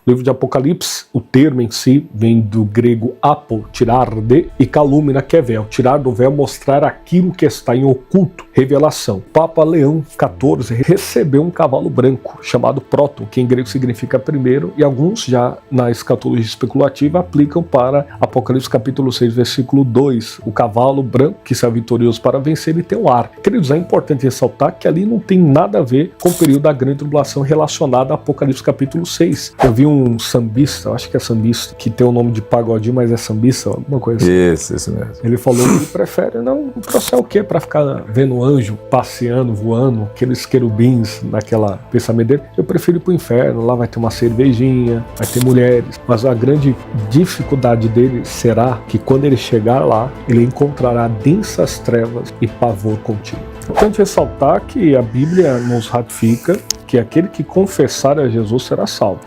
No livro de Apocalipse, o termo em si vem do grego apo, tirar de, e calúmina, que é véu. Tirar do véu, mostrar aquilo que está em oculto, revelação. Papa Leão XIV recebeu um cavalo branco, chamado Próton, que em grego significa primeiro, e alguns já na escatologia especulativa aplicam para Apocalipse capítulo 6, versículo 2. O cavalo branco, que será vitorioso para vencer, ele tem o ar. Queridos, é importante ressaltar que ali não tem nada a ver com o período da grande tribulação relacionado a Apocalipse capítulo 6. Eu vi um sambista, acho que é sambista, que tem o nome de pagodinho, mas é sambista, alguma coisa assim. Isso mesmo. Ele falou que ele prefere não pro céu o quê? Pra ficar vendo anjo passeando, voando, aqueles querubins naquela pensamento dele. Eu prefiro ir pro inferno, lá vai ter uma cervejinha, vai ter mulheres. Mas a grande dificuldade dele será que quando ele chegar lá, ele encontrará densas trevas e pavor contínuo. Importante ressaltar que a Bíblia nos ratifica que aquele que confessar a Jesus será salvo.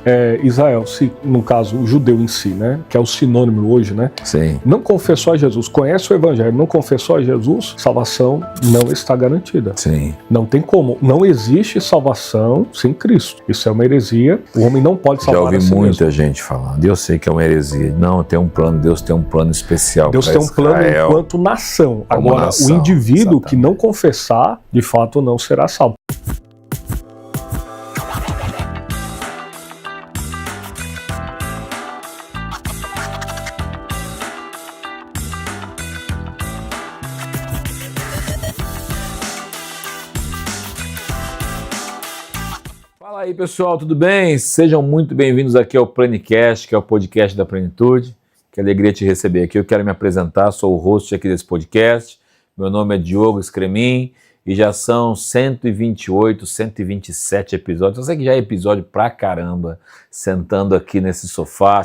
Israel, se, no caso, o judeu em si, né, que é o sinônimo hoje, né, Sim. não confessou a Jesus, conhece o Evangelho, não confessou a Jesus, salvação não está garantida. Sim. Não tem como. Não existe salvação sem Cristo. Isso é uma heresia. O homem não pode salvar a si mesmo. Já ouvi muita gente falando. Eu sei que é uma heresia. Não, tem um plano. Deus tem um plano especial. Deus tem um plano enquanto nação. Agora, o indivíduo que não confessar, de fato, não será salvo. Fala aí, pessoal, tudo bem? Sejam muito bem-vindos aqui ao Plenicast, que é o podcast da plenitude. Que alegria te receber aqui. Eu quero me apresentar, sou o host aqui desse podcast. Meu nome é Diogo Scremin e já são 128, 127 episódios. Eu sei que já é episódio pra caramba, sentando aqui nesse sofá,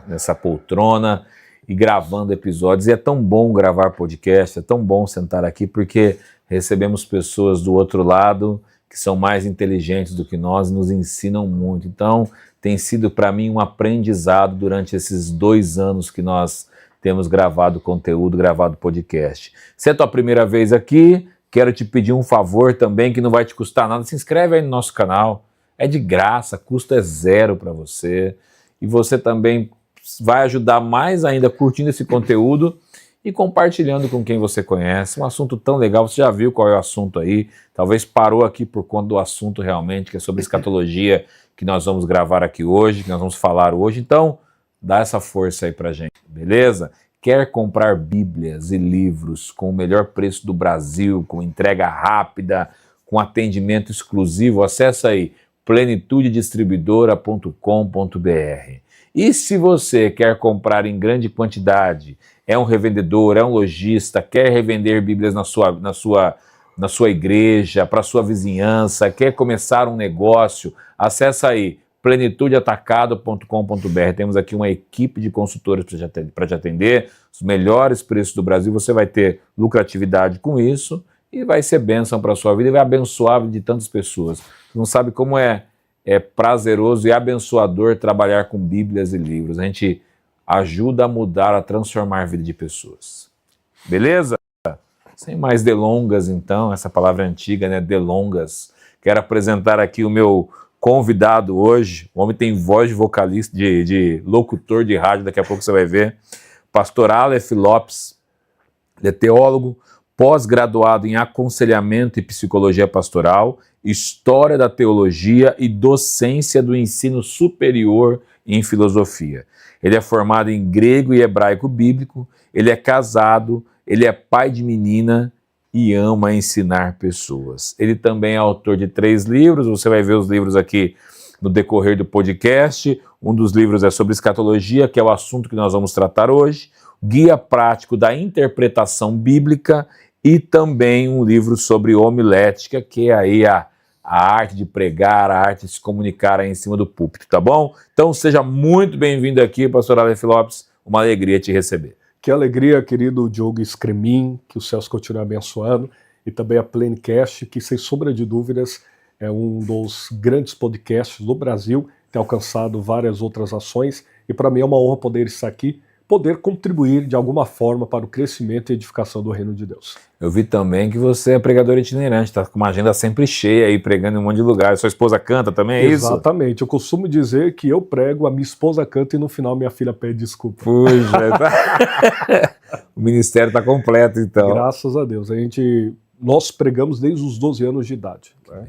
nessa poltrona e gravando episódios. E é tão bom gravar podcast, é tão bom sentar aqui porque recebemos pessoas do outro lado que são mais inteligentes do que nós e nos ensinam muito. Então, tem sido para mim um aprendizado durante esses 2 anos que nós temos gravado conteúdo, gravado podcast. Se é a tua primeira vez aqui, quero te pedir um favor também, que não vai te custar nada. Se inscreve aí no nosso canal, é de graça, custo é 0 para você. E você também vai ajudar mais ainda curtindo esse conteúdo e compartilhando com quem você conhece. Um assunto tão legal, você já viu qual é o assunto aí, talvez parou aqui por conta do assunto realmente, que é sobre escatologia, que nós vamos gravar aqui hoje, que nós vamos falar hoje. Então, dá essa força aí pra gente, beleza? Quer comprar bíblias e livros com o melhor preço do Brasil, com entrega rápida, com atendimento exclusivo? Acessa aí plenitudedistribuidora.com.br. E se você quer comprar em grande quantidade, é um revendedor, é um lojista, quer revender bíblias na sua igreja, para sua vizinhança, quer começar um negócio, acessa aí plenitudeatacado.com.br. Temos aqui uma equipe de consultores para te atender, os melhores preços do Brasil. Você vai ter lucratividade com isso e vai ser bênção para a sua vida e vai abençoar a vida de tantas pessoas. Você não sabe como é prazeroso e abençoador trabalhar com bíblias e livros. A gente ajuda a mudar, a transformar a vida de pessoas. Beleza? Sem mais delongas, então, essa palavra antiga, né? Delongas. Quero apresentar aqui o meu convidado hoje. O homem tem voz de vocalista, de locutor de rádio, daqui a pouco você vai ver. Pastor Aleph Lopes. Ele é teólogo, pós-graduado em aconselhamento e psicologia pastoral, história da teologia e docência do ensino superior em filosofia. Ele é formado em grego e hebraico bíblico, ele é casado, ele é pai de menina e ama ensinar pessoas. Ele também é autor de 3 livros, você vai ver os livros aqui no decorrer do podcast. Um dos livros é sobre escatologia, que é o assunto que nós vamos tratar hoje, Guia Prático da Interpretação Bíblica e também um livro sobre homilética, que é aí a arte de pregar, a arte de se comunicar aí em cima do púlpito, tá bom? Então seja muito bem-vindo aqui, pastor Aleph Lopes, uma alegria te receber. Que alegria, querido Diogo Scremin, que os céus continuem abençoando, e também a Plenicast, que sem sombra de dúvidas é um dos grandes podcasts do Brasil, tem alcançado várias outras ações, e para mim é uma honra poder estar aqui poder contribuir de alguma forma para o crescimento e edificação do reino de Deus. Eu vi também que você é pregador itinerante, está com uma agenda sempre cheia aí, pregando em um monte de lugares. Sua esposa canta também, é isso? Exatamente. Eu costumo dizer que eu prego, a minha esposa canta e no final minha filha pede desculpa. Puxa, o ministério está completo então. Graças a Deus. Nós pregamos desde os 12 anos de idade. Né?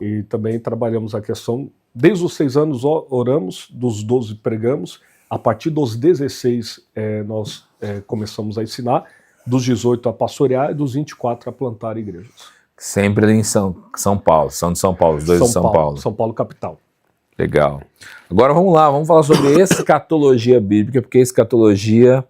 E também trabalhamos a questão, desde os 6 anos oramos, dos 12 pregamos, a partir dos 16 nós começamos a ensinar, dos 18 a pastorear e dos 24 a plantar igrejas. Sempre ali em São Paulo, são de São Paulo, os dois de São Paulo. São Paulo capital. Legal. Agora vamos lá, vamos falar sobre escatologia bíblica, porque escatologia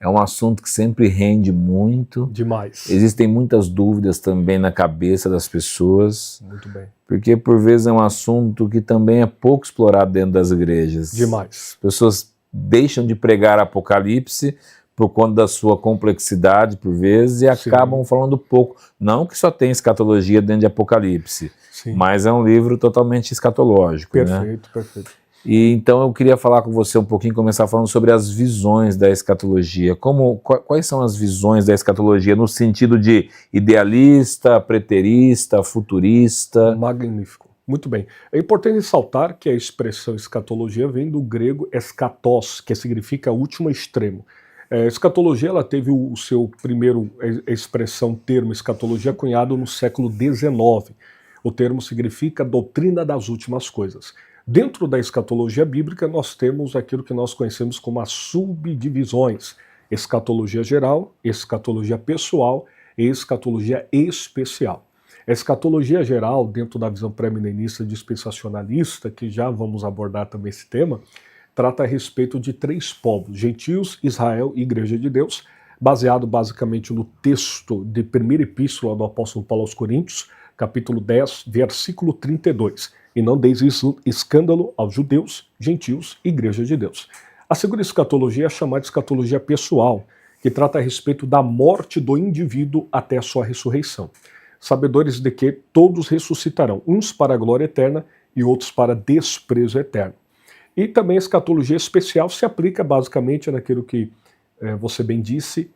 é um assunto que sempre rende muito. Demais. Existem muitas dúvidas também na cabeça das pessoas. Muito bem. Porque por vezes é um assunto que também é pouco explorado dentro das igrejas. Demais. As pessoas deixam de pregar Apocalipse por conta da sua complexidade, por vezes, e acabam falando pouco. Não que só tem escatologia dentro de Apocalipse, mas é um livro totalmente escatológico. Perfeito, né? Perfeito. E então eu queria falar com você um pouquinho, começar falando sobre as visões da escatologia. Quais são as visões da escatologia no sentido de idealista, preterista, futurista? Magnífico. Muito bem. É importante ressaltar que a expressão escatologia vem do grego eschatos, que significa último extremo. A escatologia ela teve o seu primeiro termo escatologia cunhado no século XIX. O termo significa doutrina das últimas coisas. Dentro da escatologia bíblica, nós temos aquilo que nós conhecemos como as subdivisões: escatologia geral, escatologia pessoal e escatologia especial. A escatologia geral, dentro da visão pré-milenista dispensacionalista, que já vamos abordar também esse tema, trata a respeito de 3 povos: gentios, Israel e Igreja de Deus, baseado basicamente no texto de primeira epístola do apóstolo Paulo aos Coríntios, capítulo 10, versículo 32. E não deis escândalo aos judeus, gentios e Igreja de Deus. A segunda escatologia é chamada de escatologia pessoal, que trata a respeito da morte do indivíduo até a sua ressurreição. Sabedores de que todos ressuscitarão, uns para a glória eterna e outros para desprezo eterno. E também a escatologia especial se aplica basicamente naquilo que você bem disse,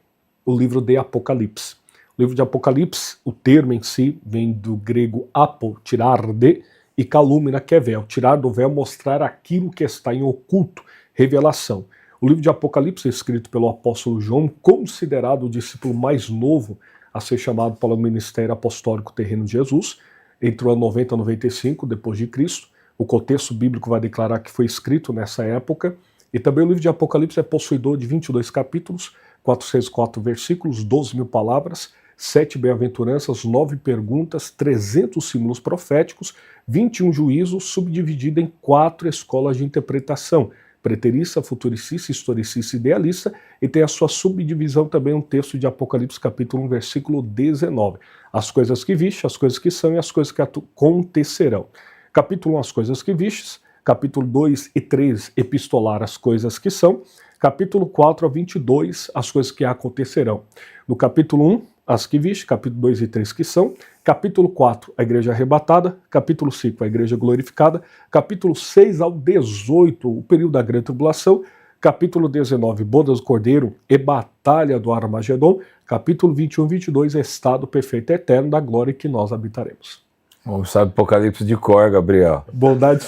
o livro de Apocalipse. O livro de Apocalipse, o termo em si vem do grego apo, tirar de, e calúmina, que é véu. Tirar do véu, mostrar aquilo que está em oculto, revelação. O livro de Apocalipse é escrito pelo apóstolo João, considerado o discípulo mais novo a ser chamado para o ministério apostólico terreno de Jesus, entre o ano 90 e 95, depois de Cristo. O contexto bíblico vai declarar que foi escrito nessa época. E também o livro de Apocalipse é possuidor de 22 capítulos, 404 versículos, 12.000 palavras, 7 bem-aventuranças, 9 perguntas, 300 símbolos proféticos, 21 juízos, subdividido em 4 escolas de interpretação: preterista, futuricista, historicista e idealista, e tem a sua subdivisão também um texto de Apocalipse capítulo 1, versículo 19. As coisas que viste, as coisas que são e as coisas que acontecerão. Capítulo 1, as coisas que vistes. Capítulo 2 e 3, epistolar, as coisas que são. Capítulo 4 a 22, as coisas que acontecerão. No capítulo 1, as que viste. Capítulo 2 e 3, que são. Capítulo 4, a igreja arrebatada. Capítulo 5, a igreja glorificada. Capítulo 6 ao 18, o período da grande tribulação. Capítulo 19, bodas do Cordeiro e batalha do Armagedon. Capítulo 21 e 22, estado perfeito e eterno da glória que nós habitaremos. Vamos saber Apocalipse de cor, Gabriel. Bondade.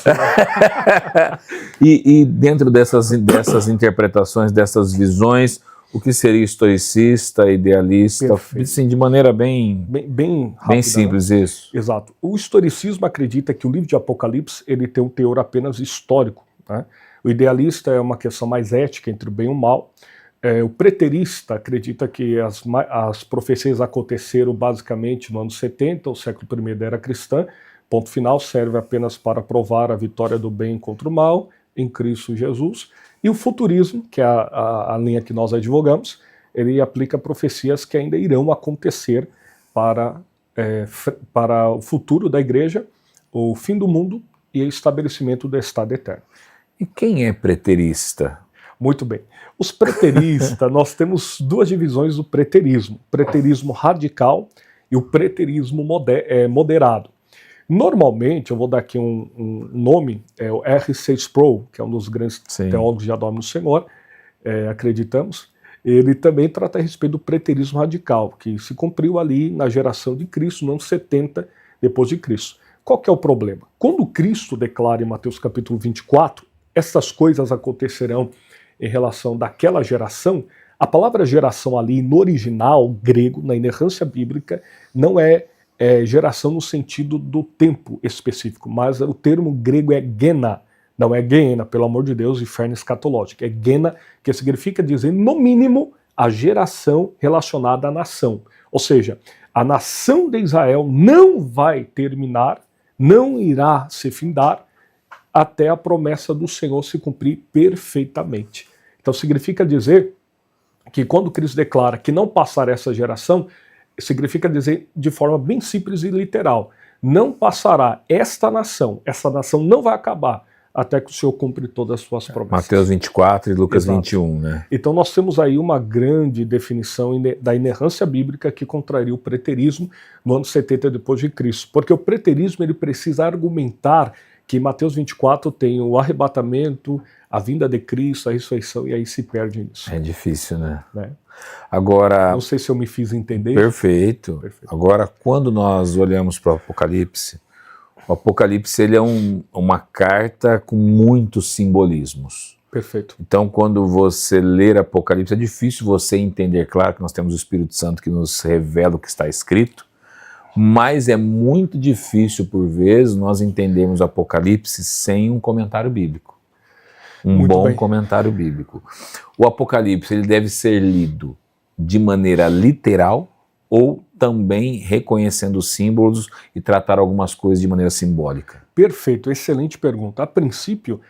E dentro dessas interpretações, dessas visões, o que seria historicista, idealista? Sim, de maneira bem rápida, bem simples, né? Isso. Exato. O historicismo acredita que o livro de Apocalipse ele tem um teor apenas histórico, né? O idealista é uma questão mais ética entre o bem e o mal. O preterista acredita que as profecias aconteceram basicamente no ano 70, o século I da era cristã. Ponto final, serve apenas para provar a vitória do bem contra o mal em Cristo Jesus. E o futurismo, que é a linha que nós advogamos, ele aplica profecias que ainda irão acontecer para o futuro da igreja, o fim do mundo e o estabelecimento do estado eterno. E quem é preterista? Muito bem. Os preteristas, nós temos 2 divisões do preterismo: preterismo radical e o preterismo moderado. Normalmente, eu vou dar aqui um nome, é o R.C. Sproul, que é um dos grandes teólogos de Adorno no Senhor. acreditamos, ele também trata a respeito do preterismo radical, que se cumpriu ali na geração de Cristo, no ano 70 depois de Cristo. Qual que é o problema? Quando Cristo declara em Mateus capítulo 24, essas coisas acontecerão em relação daquela geração, a palavra geração ali no original grego, na inerrância bíblica, não é geração no sentido do tempo específico, mas o termo grego é gena, não é Geena, pelo amor de Deus, inferno escatológico. É Gena, que significa dizer, no mínimo, a geração relacionada à nação. Ou seja, a nação de Israel não vai terminar, não irá se findar, até a promessa do Senhor se cumprir perfeitamente. Então significa dizer que quando Cristo declara que não passará essa geração, significa dizer de forma bem simples e literal, não passará essa nação não vai acabar, até que o Senhor cumpre todas as suas promessas. Mateus 24 e Lucas Exato. 21, né? Então nós temos aí uma grande definição da inerrância bíblica que contraria o preterismo no ano 70 depois de Cristo. Porque o preterismo ele precisa argumentar que Mateus 24 tem o arrebatamento, a vinda de Cristo, a ressurreição, e aí se perde nisso. É difícil, né? Agora, não sei se eu me fiz entender. Perfeito. Agora, quando nós olhamos para o Apocalipse ele é uma carta com muitos simbolismos. Perfeito. Então, quando você ler Apocalipse, é difícil você entender, claro que nós temos o Espírito Santo que nos revela o que está escrito, mas é muito difícil, por vezes, nós entendermos o Apocalipse sem um comentário bíblico. Um bom comentário bíblico. O Apocalipse ele deve ser lido de maneira literal ou também reconhecendo os símbolos e tratar algumas coisas de maneira simbólica? Perfeito, excelente pergunta. A princípio,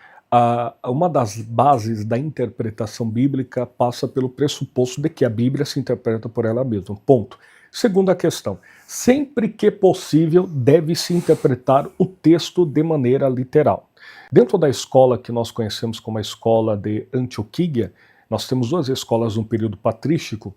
uma das bases da interpretação bíblica passa pelo pressuposto de que a Bíblia se interpreta por ela mesma. Ponto. Segunda questão, sempre que possível deve-se interpretar o texto de maneira literal. Dentro da escola que nós conhecemos como a escola de Antioquia, nós temos duas escolas no período patrístico,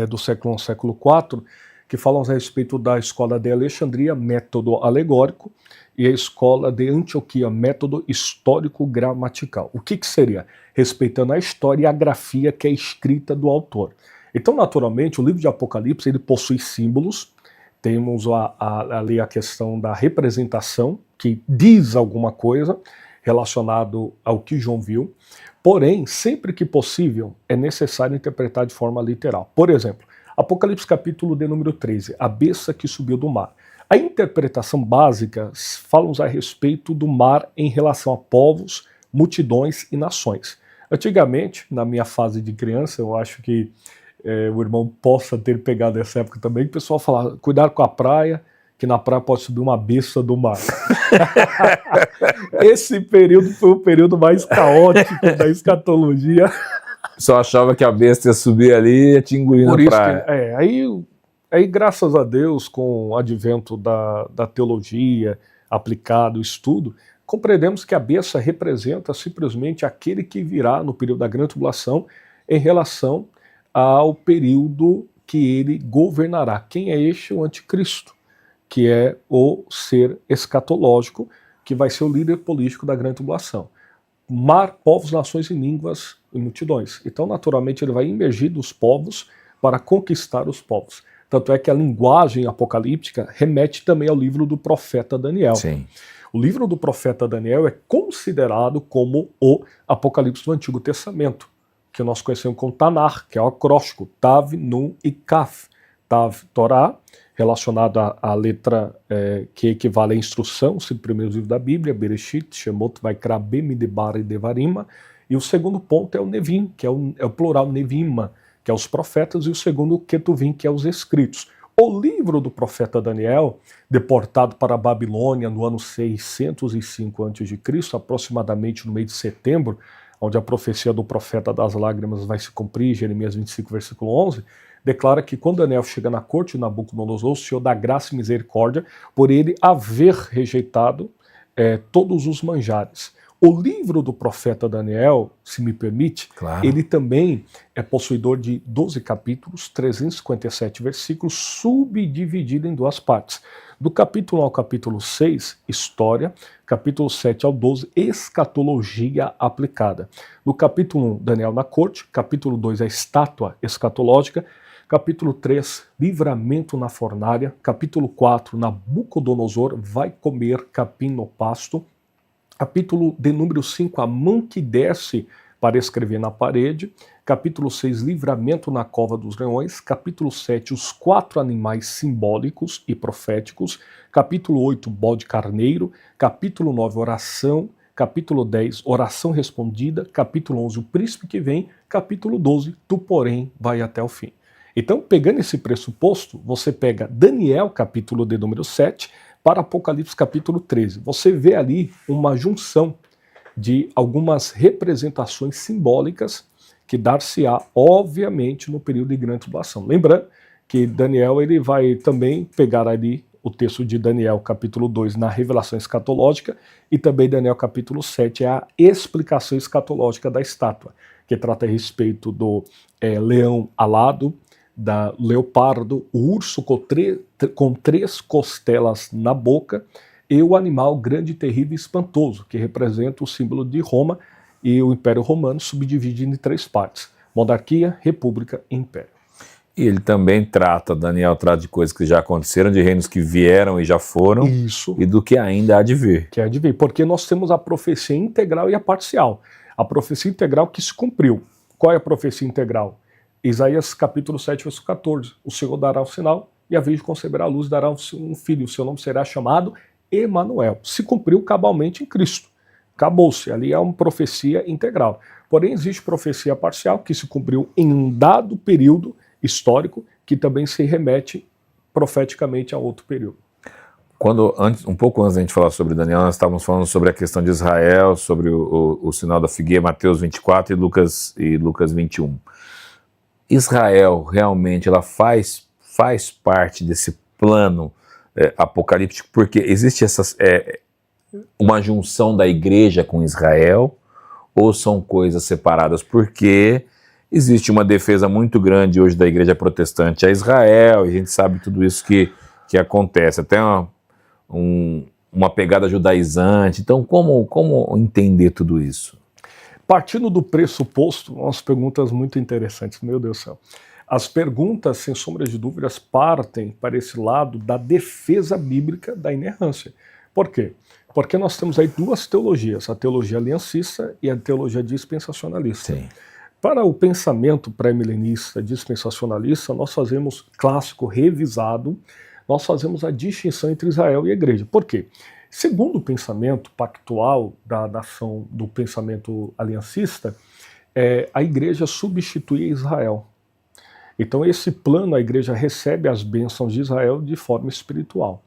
do século I, século IV, que falam a respeito da escola de Alexandria, método alegórico, e a escola de Antioquia, método histórico-gramatical. O que seria? Respeitando a história e a grafia que é escrita do autor. Então, naturalmente, o livro de Apocalipse ele possui símbolos, temos ali a questão da representação, que diz alguma coisa relacionado ao que João viu, porém, sempre que possível, é necessário interpretar de forma literal. Por exemplo, Apocalipse capítulo de número 13, a besta que subiu do mar. A interpretação básica fala a respeito do mar em relação a povos, multidões e nações. Antigamente, na minha fase de criança, eu acho que o irmão possa ter pegado essa época também, o pessoal falava, cuidado com a praia, que na praia pode subir uma besta do mar. Esse período foi o período mais caótico da escatologia. Só achava que a besta ia subir ali e ia te engolir na praia. Aí, graças a Deus, com o advento da teologia aplicada, o estudo, compreendemos que a besta representa simplesmente aquele que virá no período da grande tribulação em relação ao período que ele governará. Quem é este? O anticristo, que é o ser escatológico, que vai ser o líder político da grande tribulação. Mar, povos, nações e línguas e multidões. Então, naturalmente, ele vai emergir dos povos para conquistar os povos. Tanto é que a linguagem apocalíptica remete também ao livro do profeta Daniel. Sim. O livro do profeta Daniel é considerado como o Apocalipse do Antigo Testamento, que nós conhecemos como Tanar, que é o acróstico, Tav, Nun e Kaf. Tav, Torá, relacionado à letra que equivale à instrução, os 5 primeiros livros da Bíblia, Bereshit, Shemot, Vaikra, Bemidebar e Devarim. E o segundo ponto é o Nevim, que é o plural Nevima, que é os profetas, e o segundo Ketuvim, que é os escritos. O livro do profeta Daniel, deportado para a Babilônia no ano 605 a.C., aproximadamente no mês de setembro, onde a profecia do profeta das lágrimas vai se cumprir, Jeremias 25, versículo 11, declara que quando Daniel chega na corte de Nabucodonosor, o Senhor dá graça e misericórdia por ele haver rejeitado todos os manjares. O livro do profeta Daniel, se me permite, Claro. ele também é possuidor de 12 capítulos, 357 versículos, subdividido em duas partes. Do capítulo 1 ao capítulo 6, história. Capítulo 7 ao 12, escatologia aplicada. No capítulo 1, Daniel na corte. Capítulo 2, a estátua escatológica. Capítulo 3, livramento na fornalha. Capítulo 4, Nabucodonosor vai comer capim no pasto. Capítulo de número 5, a mão que desce para escrever na parede. Capítulo 6, livramento na cova dos leões. Capítulo 7, os 4 animais simbólicos e proféticos. Capítulo 8, bode carneiro. Capítulo 9, oração. Capítulo 10, oração respondida. Capítulo 11, o príncipe que vem. Capítulo 12, tu porém vai até o fim. Então, pegando esse pressuposto, você pega Daniel, capítulo de número 7, para Apocalipse capítulo 13. Você vê ali uma junção de algumas representações simbólicas que dar-se-á, obviamente, no período de grande tribulação. Lembrando que Daniel ele vai também pegar ali o texto de Daniel capítulo 2 na revelação escatológica e também Daniel capítulo 7 é a explicação escatológica da estátua, que trata a respeito do leão alado, da leopardo, o urso com 3 costelas na boca e o animal grande, terrível e espantoso, que representa o símbolo de Roma e o Império Romano, subdividido em 3 partes: monarquia, república e império. E ele também Daniel trata de coisas que já aconteceram, de reinos que vieram e já foram, Isso. E do que ainda há de vir. Que há de vir, porque nós temos a profecia integral e a parcial. A profecia integral que se cumpriu. Qual é a profecia integral? Isaías capítulo 7, versículo 14. O Senhor dará um sinal e a Virgem conceberá a luz, dará um filho. O seu nome será chamado Emanuel. Se cumpriu cabalmente em Cristo. Acabou-se. Ali é uma profecia integral. Porém, existe profecia parcial que se cumpriu em um dado período histórico que também se remete profeticamente a outro período. Um pouco antes da gente falar sobre Daniel, nós estávamos falando sobre a questão de Israel, sobre o sinal da figueira, Mateus 24 e Lucas 21. Israel realmente ela faz parte desse plano apocalíptico, porque existe uma junção da igreja com Israel, ou são coisas separadas? Porque existe uma defesa muito grande hoje da igreja protestante a Israel, e a gente sabe tudo isso que acontece, até uma pegada judaizante. Então, como entender tudo isso? Partindo do pressuposto, umas perguntas muito interessantes, meu Deus do céu. As perguntas, sem sombra de dúvidas, partem para esse lado da defesa bíblica da inerrância. Por quê? Porque nós temos aí 2 teologias, a teologia aliancista e a teologia dispensacionalista. Sim. Para o pensamento pré-milenista dispensacionalista, nós fazemos clássico revisado, nós fazemos a distinção entre Israel e a igreja. Por quê? Segundo o pensamento pactual da nação do pensamento aliancista, a igreja substitui Israel. Então esse plano, a igreja recebe as bênçãos de Israel de forma espiritual.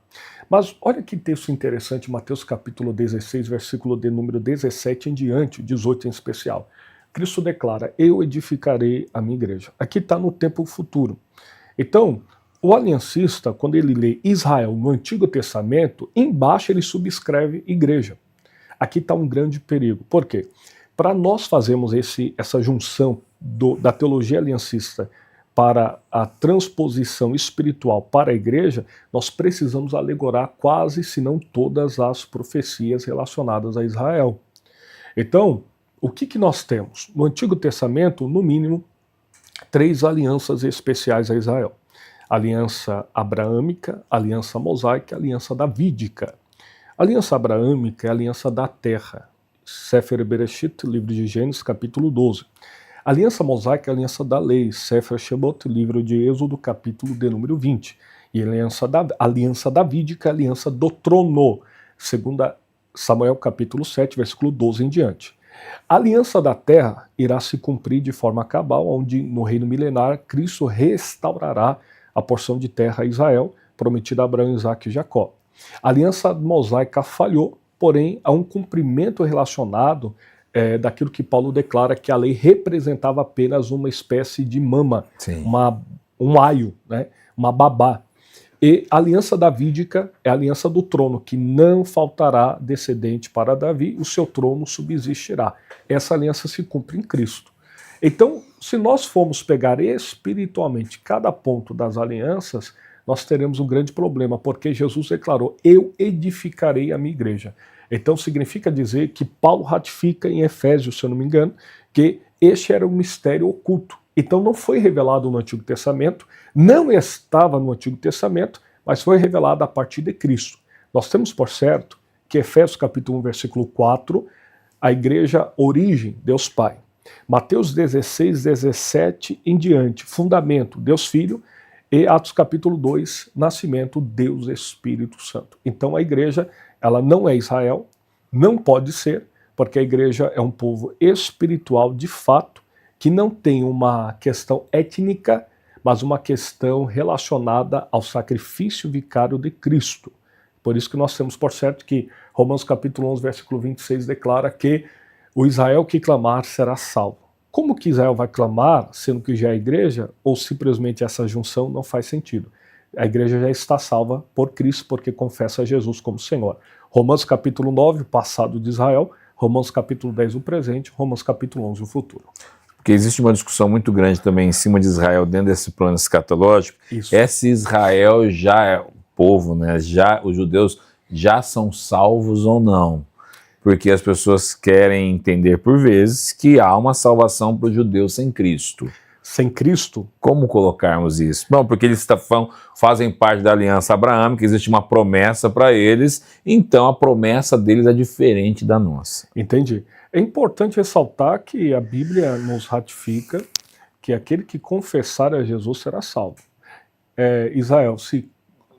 Mas olha que texto interessante, Mateus capítulo 16, versículo de número 17 em diante, 18 em especial. Cristo declara, eu edificarei a minha igreja. Aqui está no tempo futuro. Então, o aliancista, quando ele lê Israel no Antigo Testamento, embaixo ele subscreve igreja. Aqui está um grande perigo. Por quê? Para nós fazermos essa junção da teologia aliancista para a transposição espiritual para a igreja, nós precisamos alegorar quase, se não todas as profecias relacionadas a Israel. Então, o que nós temos? No Antigo Testamento, no mínimo, 3 alianças especiais a Israel. Aliança abraâmica, aliança mosaica, aliança davídica. A aliança abraâmica é a aliança da terra. Sefer Bereshit, livro de Gênesis, capítulo 12. A aliança mosaica é a aliança da lei. Sefer Shemot, livro de Êxodo, capítulo de número 20. E a aliança davídica é a aliança do trono. Segunda Samuel, capítulo 7, versículo 12 em diante. A aliança da terra irá se cumprir de forma cabal, onde no reino milenar Cristo restaurará a porção de terra a Israel, prometida a Abraão, Isaque e Jacó. A aliança mosaica falhou, porém há um cumprimento relacionado daquilo que Paulo declara que a lei representava apenas uma espécie de mama, um aio, né, uma babá. E a aliança davídica é a aliança do trono, que não faltará descendente para Davi, o seu trono subsistirá. Essa aliança se cumpre em Cristo. Então, se nós formos pegar espiritualmente cada ponto das alianças, nós teremos um grande problema, porque Jesus declarou: eu edificarei a minha igreja. Então significa dizer que Paulo ratifica em Efésios, se eu não me engano, que este era um mistério oculto. Então não foi revelado no Antigo Testamento, não estava no Antigo Testamento, mas foi revelado a partir de Cristo. Nós temos por certo que Efésios capítulo 1, versículo 4, a igreja origem, Deus Pai. Mateus 16, 17 em diante, fundamento, Deus Filho. E Atos capítulo 2, nascimento, Deus Espírito Santo. Então a igreja, ela não é Israel, não pode ser, porque a igreja é um povo espiritual de fato, que não tem uma questão étnica, mas uma questão relacionada ao sacrifício vicário de Cristo. Por isso que nós temos por certo que Romanos capítulo 11, versículo 26 declara que o Israel que clamar será salvo. Como que Israel vai clamar, sendo que já é igreja, ou simplesmente essa junção não faz sentido? A igreja já está salva por Cristo, porque confessa Jesus como Senhor. Romanos capítulo 9, o passado de Israel. Romanos capítulo 10, o presente. Romanos capítulo 11, o futuro. Porque existe uma discussão muito grande também em cima de Israel dentro desse plano escatológico. Isso. Esse Israel já é o povo, né? Já, os judeus já são salvos ou não? Porque as pessoas querem entender por vezes que há uma salvação para os judeus sem Cristo. Sem Cristo? Como colocarmos isso? Não, porque eles fazem parte da aliança abraâmica, existe uma promessa para eles, então a promessa deles é diferente da nossa. Entendi. É importante ressaltar que a Bíblia nos ratifica que aquele que confessar a Jesus será salvo. Israel, se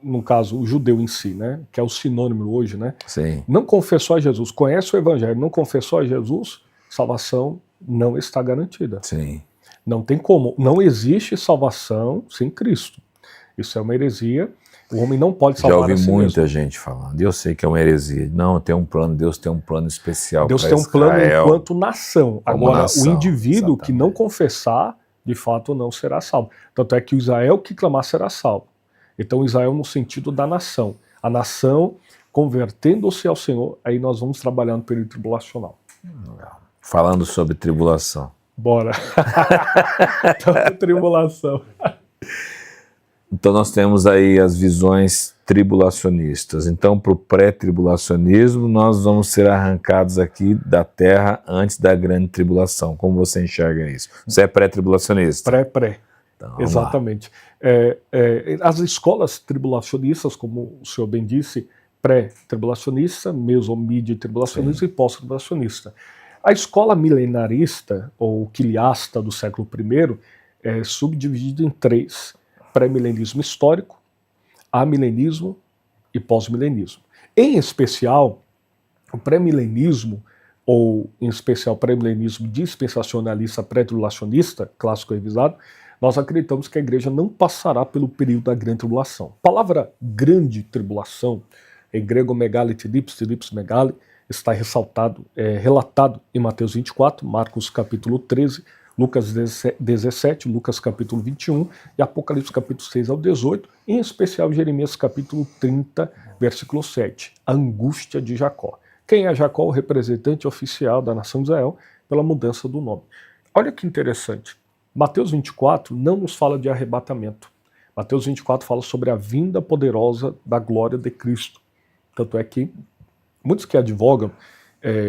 no caso, o judeu em si, né, que é o sinônimo hoje, né, Sim. não confessou a Jesus, conhece o Evangelho, não confessou a Jesus, salvação não está garantida. Sim. Não tem como, não existe salvação sem Cristo. Isso é uma heresia, o homem não pode salvar a si mesmo. Já ouvi muita gente falando, e eu sei que é uma heresia. Não, tem um plano, Deus tem um plano especial para Israel. Deus tem um plano enquanto nação. Agora, nação, o indivíduo exatamente, que não confessar, de fato não será salvo. Tanto é que o Israel que clamar será salvo. Então Israel no sentido da nação. A nação convertendo-se ao Senhor, aí nós vamos trabalhar no período tribulacional. Falando sobre tribulação. Bora. Tribulação. Então nós temos aí as visões tribulacionistas. Então para o pré-tribulacionismo nós vamos ser arrancados aqui da terra antes da grande tribulação. Como você enxerga isso? Você é pré-tribulacionista? Pré. Então, exatamente. As escolas tribulacionistas, como o senhor bem disse, pré-tribulacionista, meso-mídio tribulacionista e pós-tribulacionista. A escola milenarista, ou quiliasta do século I, é subdividida em três: pré-milenismo histórico, amilenismo e pós-milenismo. Em especial, o pré-milenismo, ou em especial pré-milenismo dispensacionalista pré-tribulacionista, clássico revisado, nós acreditamos que a igreja não passará pelo período da grande tribulação. A palavra grande tribulação, em grego megalitidips megali, está relatado em Mateus 24, Marcos capítulo 13, Lucas 17, Lucas capítulo 21 e Apocalipse capítulo 6 ao 18, em especial Jeremias capítulo 30, versículo 7, a angústia de Jacó. Quem é Jacó? O representante oficial da nação de Israel pela mudança do nome. Olha que interessante. Mateus 24 não nos fala de arrebatamento. Mateus 24 fala sobre a vinda poderosa da glória de Cristo. Tanto é que muitos que advogam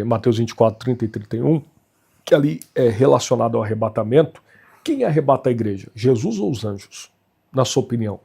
Mateus 24, 30 e 31, que ali é relacionado ao arrebatamento, quem arrebata a igreja? Jesus ou os anjos? Na sua opinião?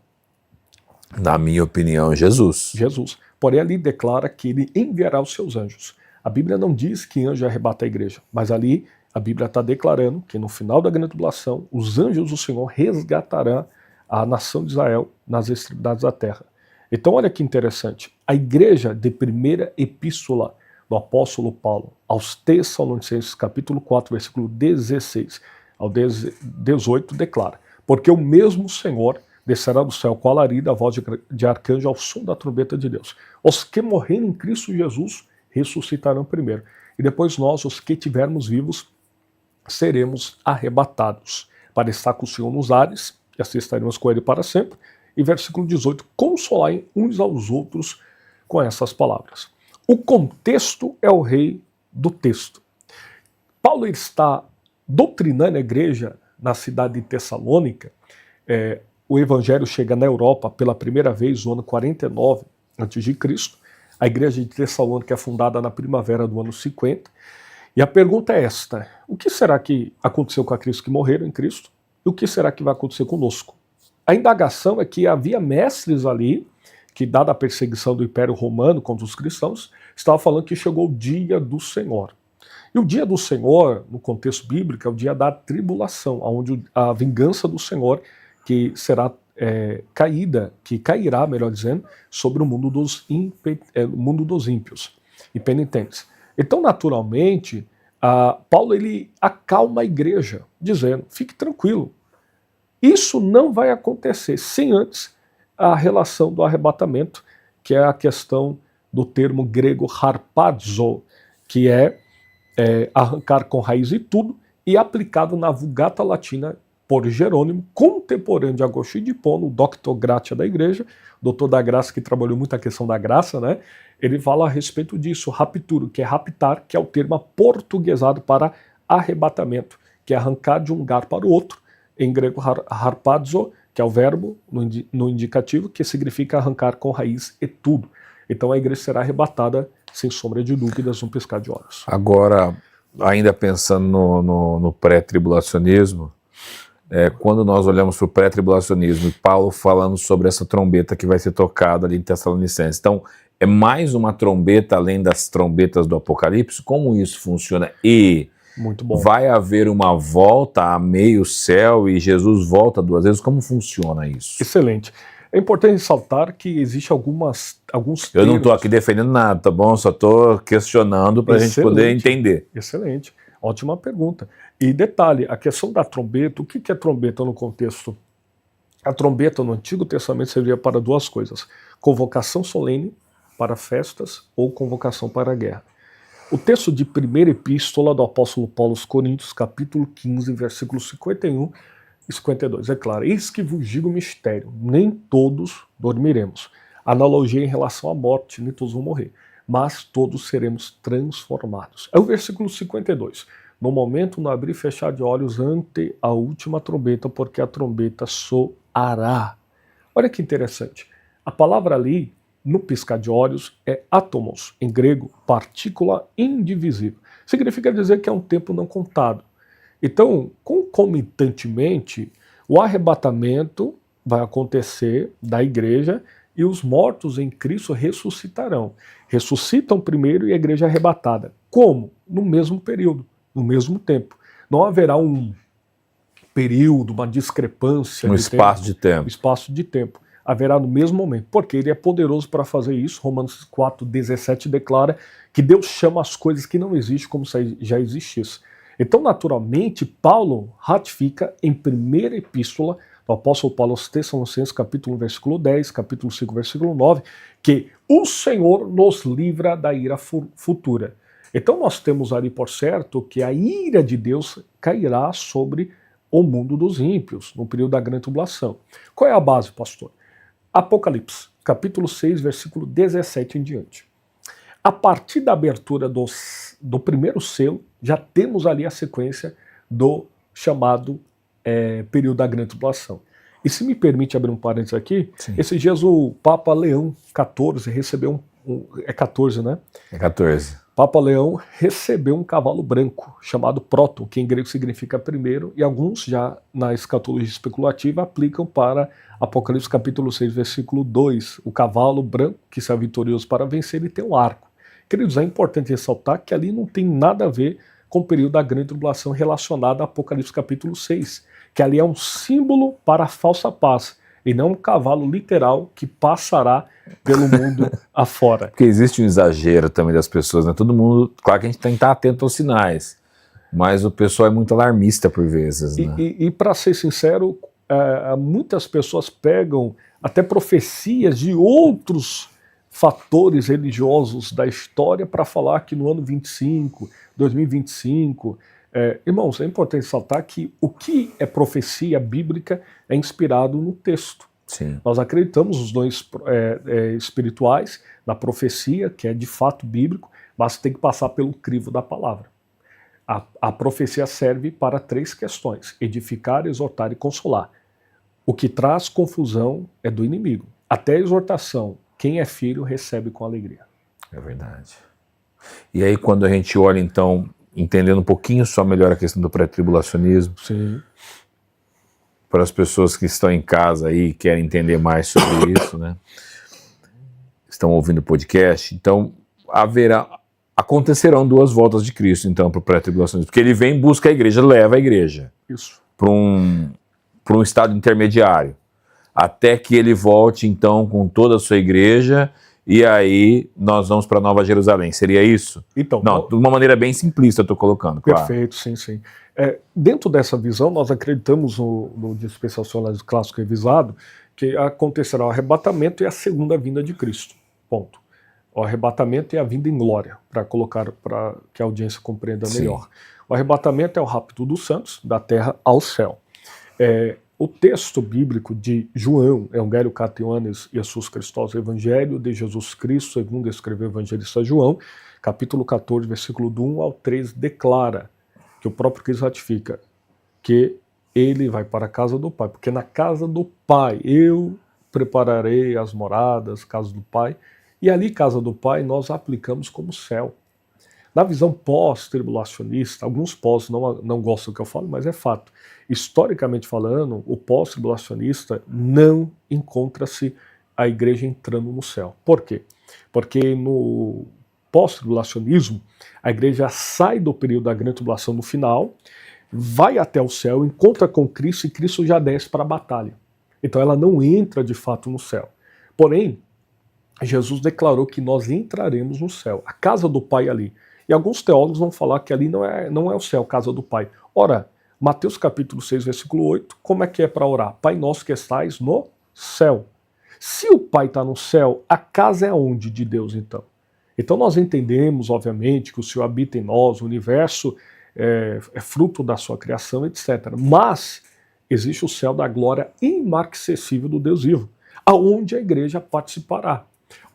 Na minha opinião, Jesus. Jesus. Porém, ali declara que ele enviará os seus anjos. A Bíblia não diz que anjo arrebata a igreja, mas ali a Bíblia está declarando que no final da grande tribulação, os anjos do Senhor resgatarão a nação de Israel nas extremidades da terra. Então olha que interessante, a igreja de primeira epístola do apóstolo Paulo aos Tessalonicenses, capítulo 4, versículo 16 ao 18, declara: porque o mesmo Senhor descerá do céu com alarido, a voz de arcanjo, ao som da trombeta de Deus. Os que morrerem em Cristo Jesus ressuscitarão primeiro, e depois nós, os que tivermos vivos, seremos arrebatados para estar com o Senhor nos ares, e assim estaremos com ele para sempre, e versículo 18, consolai uns aos outros com essas palavras. O contexto é o rei do texto. Paulo está doutrinando a igreja na cidade de Tessalônica. O evangelho chega na Europa pela primeira vez no ano 49 a.C. A igreja de Tessalônica é fundada na primavera do ano 50. E a pergunta é esta: o que será que aconteceu com aqueles que morreram em Cristo? E o que será que vai acontecer conosco? A indagação é que havia mestres ali, que dada a perseguição do Império Romano contra os cristãos, estavam falando que chegou o dia do Senhor. E o dia do Senhor, no contexto bíblico, é o dia da tribulação, onde a vingança do Senhor que será que cairá, melhor dizendo, sobre o mundo dos ímpios e penitentes. Então, naturalmente, Paulo ele acalma a igreja, dizendo, fique tranquilo, isso não vai acontecer sem antes a relação do arrebatamento, que é a questão do termo grego harpazo, que é arrancar com raiz e tudo, e aplicado na Vulgata Latina por Jerônimo, contemporâneo de Agostinho de Hipona, o Doctor Gratia da igreja, doutor da graça que trabalhou muito a questão da graça, né? Ele fala a respeito disso, rapturo, que é raptar, que é o termo portuguesado para arrebatamento, que é arrancar de um lugar para o outro, em grego harpazo, que é o verbo no indicativo, que significa arrancar com raiz e tudo. Então a igreja será arrebatada, sem sombra de dúvidas, num piscar de olhos. Agora, ainda pensando no pré-tribulacionismo, quando nós olhamos para o pré-tribulacionismo e Paulo falando sobre essa trombeta que vai ser tocada ali em Tessalonicenses, então é mais uma trombeta além das trombetas do Apocalipse? Como isso funciona? E muito bom. Vai haver uma volta a meio céu e Jesus volta 2 vezes? Como funciona isso? Excelente. É importante ressaltar que existe alguns termos... Eu não estou aqui defendendo nada, tá bom? Só estou questionando para a gente poder entender. Excelente. Ótima pergunta. E detalhe, a questão da trombeta, o que é trombeta no contexto? A trombeta no Antigo Testamento servia para 2 coisas: convocação solene para festas ou convocação para a guerra. O texto de primeira epístola do apóstolo Paulo aos Coríntios, capítulo 15, versículos 51 e 52, é claro: eis que vos digo o mistério, nem todos dormiremos. Analogia em relação à morte, nem todos vão morrer, mas todos seremos transformados. É o versículo 52. No momento, no abrir e fechar de olhos ante a última trombeta, porque a trombeta soará. Olha que interessante. A palavra ali, no piscar de olhos, é átomos, em grego, partícula indivisível. Significa dizer que é um tempo não contado. Então, concomitantemente, o arrebatamento vai acontecer da igreja e os mortos em Cristo ressuscitarão. Ressuscitam primeiro e a igreja é arrebatada. Como? No mesmo período, no mesmo tempo. Não haverá um período, uma discrepância. Um espaço de tempo. Espaço de tempo. Haverá no mesmo momento, porque ele é poderoso para fazer isso. Romanos 4,17 declara que Deus chama as coisas que não existem como se já existisse. Então, naturalmente, Paulo ratifica em primeira epístola do apóstolo Paulo aos Tessalonicenses, capítulo 1, versículo 10, capítulo 5, versículo 9, que o Senhor nos livra da ira futura. Então nós temos ali por certo que a ira de Deus cairá sobre o mundo dos ímpios, no período da grande tribulação. Qual é a base, pastor? Apocalipse, capítulo 6, versículo 17 em diante. A partir da abertura do primeiro selo, já temos ali a sequência do chamado período da grande tribulação. E se me permite abrir um parênteses aqui, sim, esses dias o Papa Leão XIV recebeu é 14, né? É 14. Papa Leão recebeu um cavalo branco, chamado próton, que em grego significa primeiro, e alguns já na escatologia especulativa aplicam para Apocalipse capítulo 6, versículo 2, o cavalo branco que será vitorioso para vencer e tem um arco. Queridos, é importante ressaltar que ali não tem nada a ver com o período da grande tribulação relacionado a Apocalipse capítulo 6, que ali é um símbolo para a falsa paz, e não um cavalo literal que passará pelo mundo afora. Porque existe um exagero também das pessoas, né? Todo mundo, claro que a gente tem que estar atento aos sinais, mas o pessoal é muito alarmista por vezes, né? E para ser sincero, muitas pessoas pegam até profecias de outros fatores religiosos da história para falar que no ano 2025, irmãos, é importante ressaltar que o que é profecia bíblica é inspirado no texto. Sim. Nós acreditamos nos dons espirituais, na profecia, que é de fato bíblico, mas tem que passar pelo crivo da palavra. A profecia serve para 3 questões: edificar, exortar e consolar. O que traz confusão é do inimigo. Até a exortação, quem é filho recebe com alegria. É verdade. E aí quando a gente olha, então, entendendo um pouquinho só melhor a questão do pré-tribulacionismo, Sim. para as pessoas que estão em casa aí e querem entender mais sobre isso, né? Estão ouvindo o podcast, então acontecerão 2 voltas de Cristo, então, para o pré-tribulacionismo, porque ele vem, busca a igreja, leva a igreja Isso. para um estado intermediário, até que ele volte, então, com toda a sua igreja, e aí nós vamos para Nova Jerusalém. Seria isso? Então, Não, de uma maneira bem simplista eu estou colocando, claro. Perfeito, sim, sim. Dentro dessa visão, nós acreditamos no dispensacionalismo clássico revisado que acontecerá o arrebatamento e a segunda vinda de Cristo. Ponto. O arrebatamento é a vinda em glória, para colocar, para que a audiência compreenda melhor. O arrebatamento é o rapto dos santos, da terra ao céu. O texto bíblico de João, Evangelho Cata Ioannes Jesus Christos, Evangelho de Jesus Cristo, segundo escreveu o evangelista João, capítulo 14, versículo do 1 ao 3, declara que o próprio Cristo ratifica que ele vai para a casa do Pai, porque na casa do Pai eu prepararei as moradas, casa do Pai, e ali, casa do Pai, nós aplicamos como céu. Na visão pós-tribulacionista, alguns pós não gostam do que eu falo, mas é fato. Historicamente falando, o pós-tribulacionista não encontra-se a igreja entrando no céu. Por quê? Porque no pós-tribulacionismo, a igreja sai do período da grande tribulação no final, vai até o céu, encontra com Cristo e Cristo já desce para a batalha. Então ela não entra de fato no céu. Porém, Jesus declarou que nós entraremos no céu, a casa do Pai ali. E alguns teólogos vão falar que ali não é o céu, casa do Pai. Ora, Mateus capítulo 6, versículo 8, como é que é para orar? Pai nosso que estais no céu. Se o Pai está no céu, a casa é onde de Deus então? Então nós entendemos, obviamente, que o Senhor habita em nós, o universo é fruto da sua criação, etc. Mas existe o céu da glória inmarcessível do Deus vivo, aonde a igreja participará.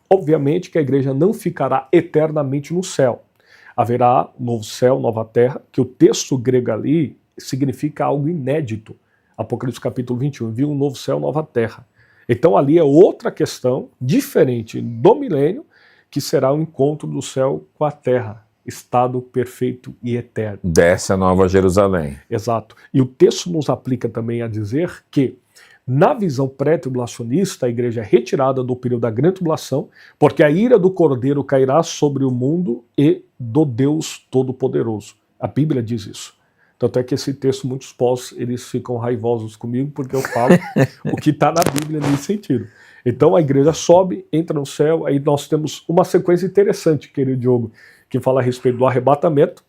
Obviamente que a igreja não ficará eternamente no céu. Haverá novo céu, nova terra, que o texto grego ali significa algo inédito. Apocalipse capítulo 21, viu um novo céu, nova terra. Então ali é outra questão, diferente do milênio, que será o encontro do céu com a terra, estado perfeito e eterno. Desce a Nova Jerusalém. Exato. E o texto nos aplica também a dizer que na visão pré-tribulacionista, a igreja é retirada do período da grande tribulação, porque a ira do Cordeiro cairá sobre o mundo e do Deus Todo-Poderoso. A Bíblia diz isso. Tanto é que esse texto, muitos pós, eles ficam raivosos comigo, porque eu falo o que está na Bíblia nesse sentido. Então a igreja sobe, entra no céu, aí nós temos uma sequência interessante, querido Diogo, que fala a respeito do arrebatamento,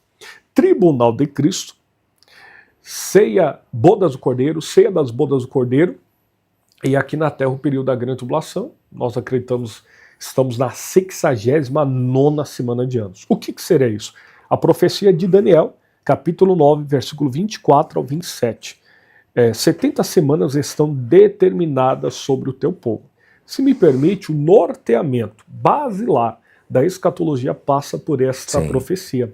tribunal de Cristo, ceia, bodas do Cordeiro, ceia das bodas do Cordeiro, e aqui na Terra o período da grande tribulação, nós acreditamos, estamos na 69ª semana de anos. O que seria isso? A profecia de Daniel, capítulo 9, versículo 24 ao 27. 70 semanas estão determinadas sobre o teu povo. Se me permite, o norteamento basilar da escatologia passa por esta profecia.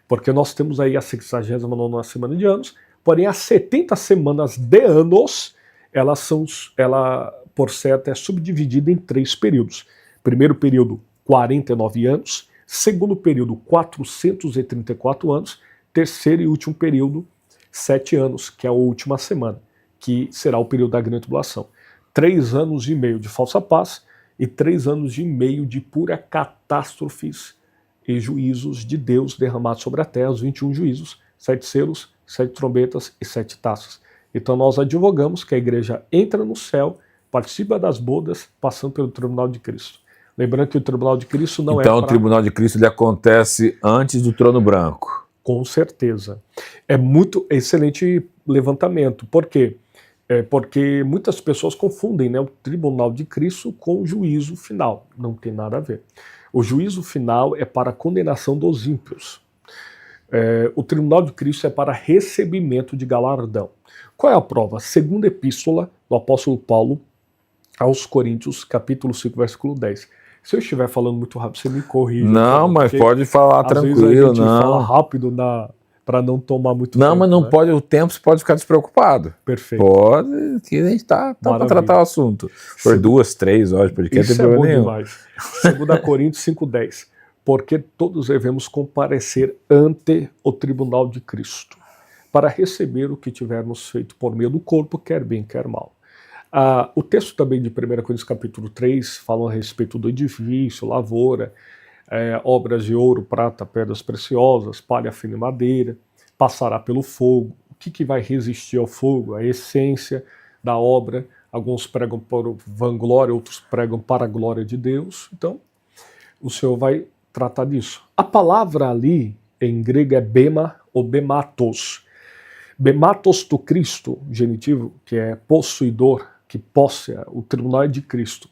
Porque nós temos aí a 69ª semana de anos, porém as 70 semanas de anos, ela, por certo, é subdividida em 3 períodos. Primeiro período, 49 anos. Segundo período, 434 anos. Terceiro e último período, 7 anos, que é a última semana, que será o período da grande tribulação. 3 anos e meio de falsa paz e 3 anos e meio de pura catástrofes e juízos de Deus derramados sobre a terra, os 21 juízos, 7 selos, 7 trombetas e 7 taças. Então nós advogamos que a igreja entra no céu, participa das bodas, passando pelo tribunal de Cristo. Lembrando que o tribunal de Cristo não Então o tribunal de Cristo ele acontece antes do trono branco. Com certeza. É muito excelente levantamento. Por quê? Porque muitas pessoas confundem, né, o tribunal de Cristo com o juízo final. Não tem nada a ver. O juízo final é para a condenação dos ímpios. O tribunal de Cristo é para recebimento de galardão. Qual é a prova? Segunda epístola do apóstolo Paulo aos Coríntios, capítulo 5, versículo 10. Se eu estiver falando muito rápido, você me corrige. Não, mas pode falar às tranquilo, vezes a gente não. fala rápido para não tomar muito Não, tempo. mas não né? pode, o tempo você pode ficar despreocupado. Perfeito. Pode, que a gente tá para Maravilha. tratar o assunto. Por 2, 3 horas, porque não tem Isso é problema bom nenhum. demais. 2 Coríntios 5,10. Porque todos devemos comparecer ante o tribunal de Cristo, para receber o que tivermos feito por meio do corpo, quer bem, quer mal. O texto também de 1 Coríntios capítulo 3 fala a respeito do edifício, lavoura, obras de ouro, prata, pedras preciosas, palha fina e madeira, passará pelo fogo. O que vai resistir ao fogo? A essência da obra. Alguns pregam por vanglória, outros pregam para a glória de Deus. Então, o Senhor vai tratar disso. A palavra ali, em grego, é bema ou bematos. Bematos do Cristo, genitivo, que é possuidor, que posse, o tribunal é de Cristo.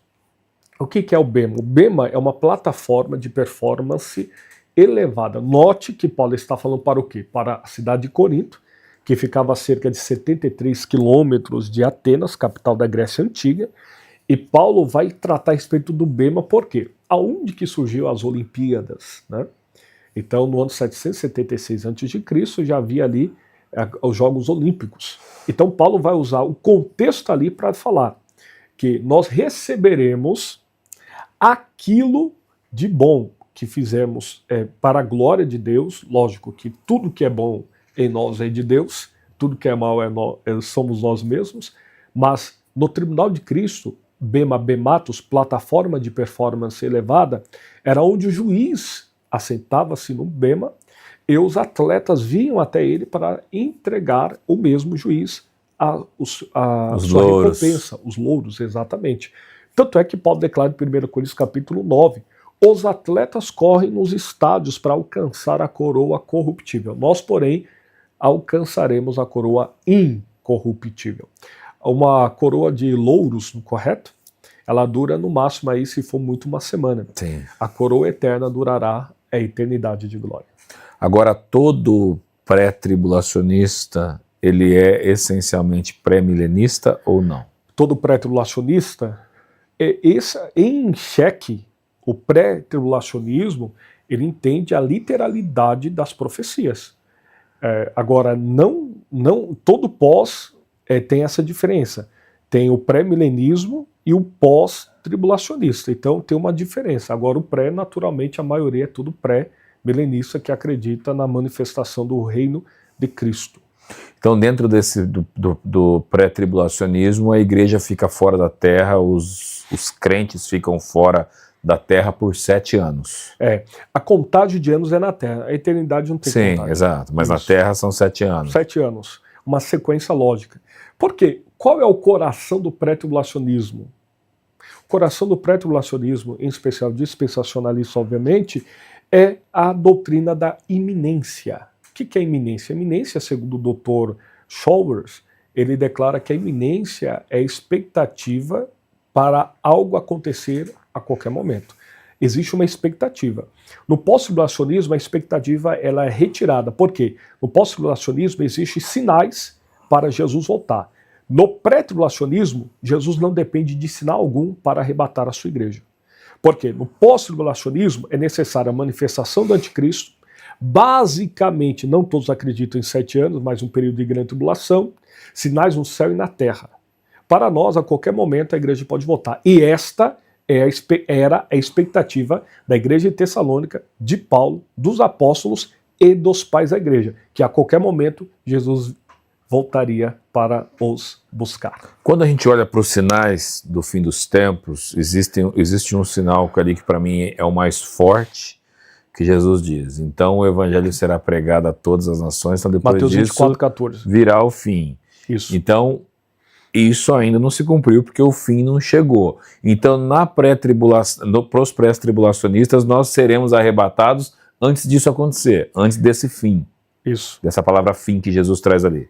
O que é o bema? O bema é uma plataforma de performance elevada. Note que Paulo está falando para o quê? Para a cidade de Corinto, que ficava a cerca de 73 quilômetros de Atenas, capital da Grécia Antiga, e Paulo vai tratar a respeito do bema, por quê? Aonde que surgiu as Olimpíadas, né? Então, no ano 776 a.C., já havia ali os Jogos Olímpicos. Então, Paulo vai usar o contexto ali para falar que nós receberemos aquilo de bom que fizemos para a glória de Deus. Lógico que tudo que é bom em nós é de Deus, tudo que é mal somos nós mesmos, mas no tribunal de Cristo, bema, bematos, plataforma de performance elevada, era onde o juiz assentava-se no bema e os atletas vinham até ele para entregar o mesmo juiz a sua recompensa, os louros, exatamente. Tanto é que Paulo declara em 1 Coríntios capítulo 9, os atletas correm nos estádios para alcançar a coroa corruptível. Nós, porém, alcançaremos a coroa incorruptível. Uma coroa de louros, correto? Ela dura no máximo aí, se for muito, uma semana. Sim. A coroa eterna durará a eternidade de glória. Agora, todo pré-tribulacionista, ele é essencialmente pré-milenista ou não? Todo pré-tribulacionista, em xeque, o pré-tribulacionismo, ele entende a literalidade das profecias. Agora, não todo pós tem essa diferença. Tem o pré-milenismo e o pós-tribulacionista. Então tem uma diferença. Agora o pré, naturalmente, a maioria é tudo pré-milenista que acredita na manifestação do reino de Cristo. Então dentro do pré-tribulacionismo, a igreja fica fora da terra, os crentes ficam fora da terra por 7 anos. A contagem de anos é na terra, a eternidade não tem contagem. Sim, exato, mas Isso. na terra são 7 anos. 7 anos, uma sequência lógica. Por quê? Qual é o coração do pré-tribulacionismo? O coração do pré-tribulacionismo, em especial dispensacionalista, obviamente, é a doutrina da iminência. O que é iminência? Iminência, segundo o Dr. Schowers, ele declara que a iminência é a expectativa para algo acontecer a qualquer momento. Existe uma expectativa. No pós-tribulacionismo, a expectativa ela é retirada. Por quê? No pós-tribulacionismo existem sinais para Jesus voltar. No pré-tribulacionismo, Jesus não depende de sinal algum para arrebatar a sua igreja. Por quê? No pós-tribulacionismo é necessária a manifestação do anticristo. Basicamente, não todos acreditam em 7 anos, mas um período de grande tribulação, sinais no céu e na terra. Para nós, a qualquer momento, a igreja pode voltar. E esta era a expectativa da igreja de Tessalônica, de Paulo, dos apóstolos e dos pais da igreja, que a qualquer momento Jesus voltaria para os buscar. Quando a gente olha para os sinais do fim dos tempos, existe um sinal ali que para mim é o mais forte, que Jesus diz. Então o evangelho será pregado a todas as nações, então depois Mateus disso 24:14. virá o fim. Isso. Então isso ainda não se cumpriu porque o fim não chegou. Então para os pré-tribulacionistas nós seremos arrebatados antes disso acontecer, antes desse fim. Isso. Dessa palavra fim que Jesus traz ali.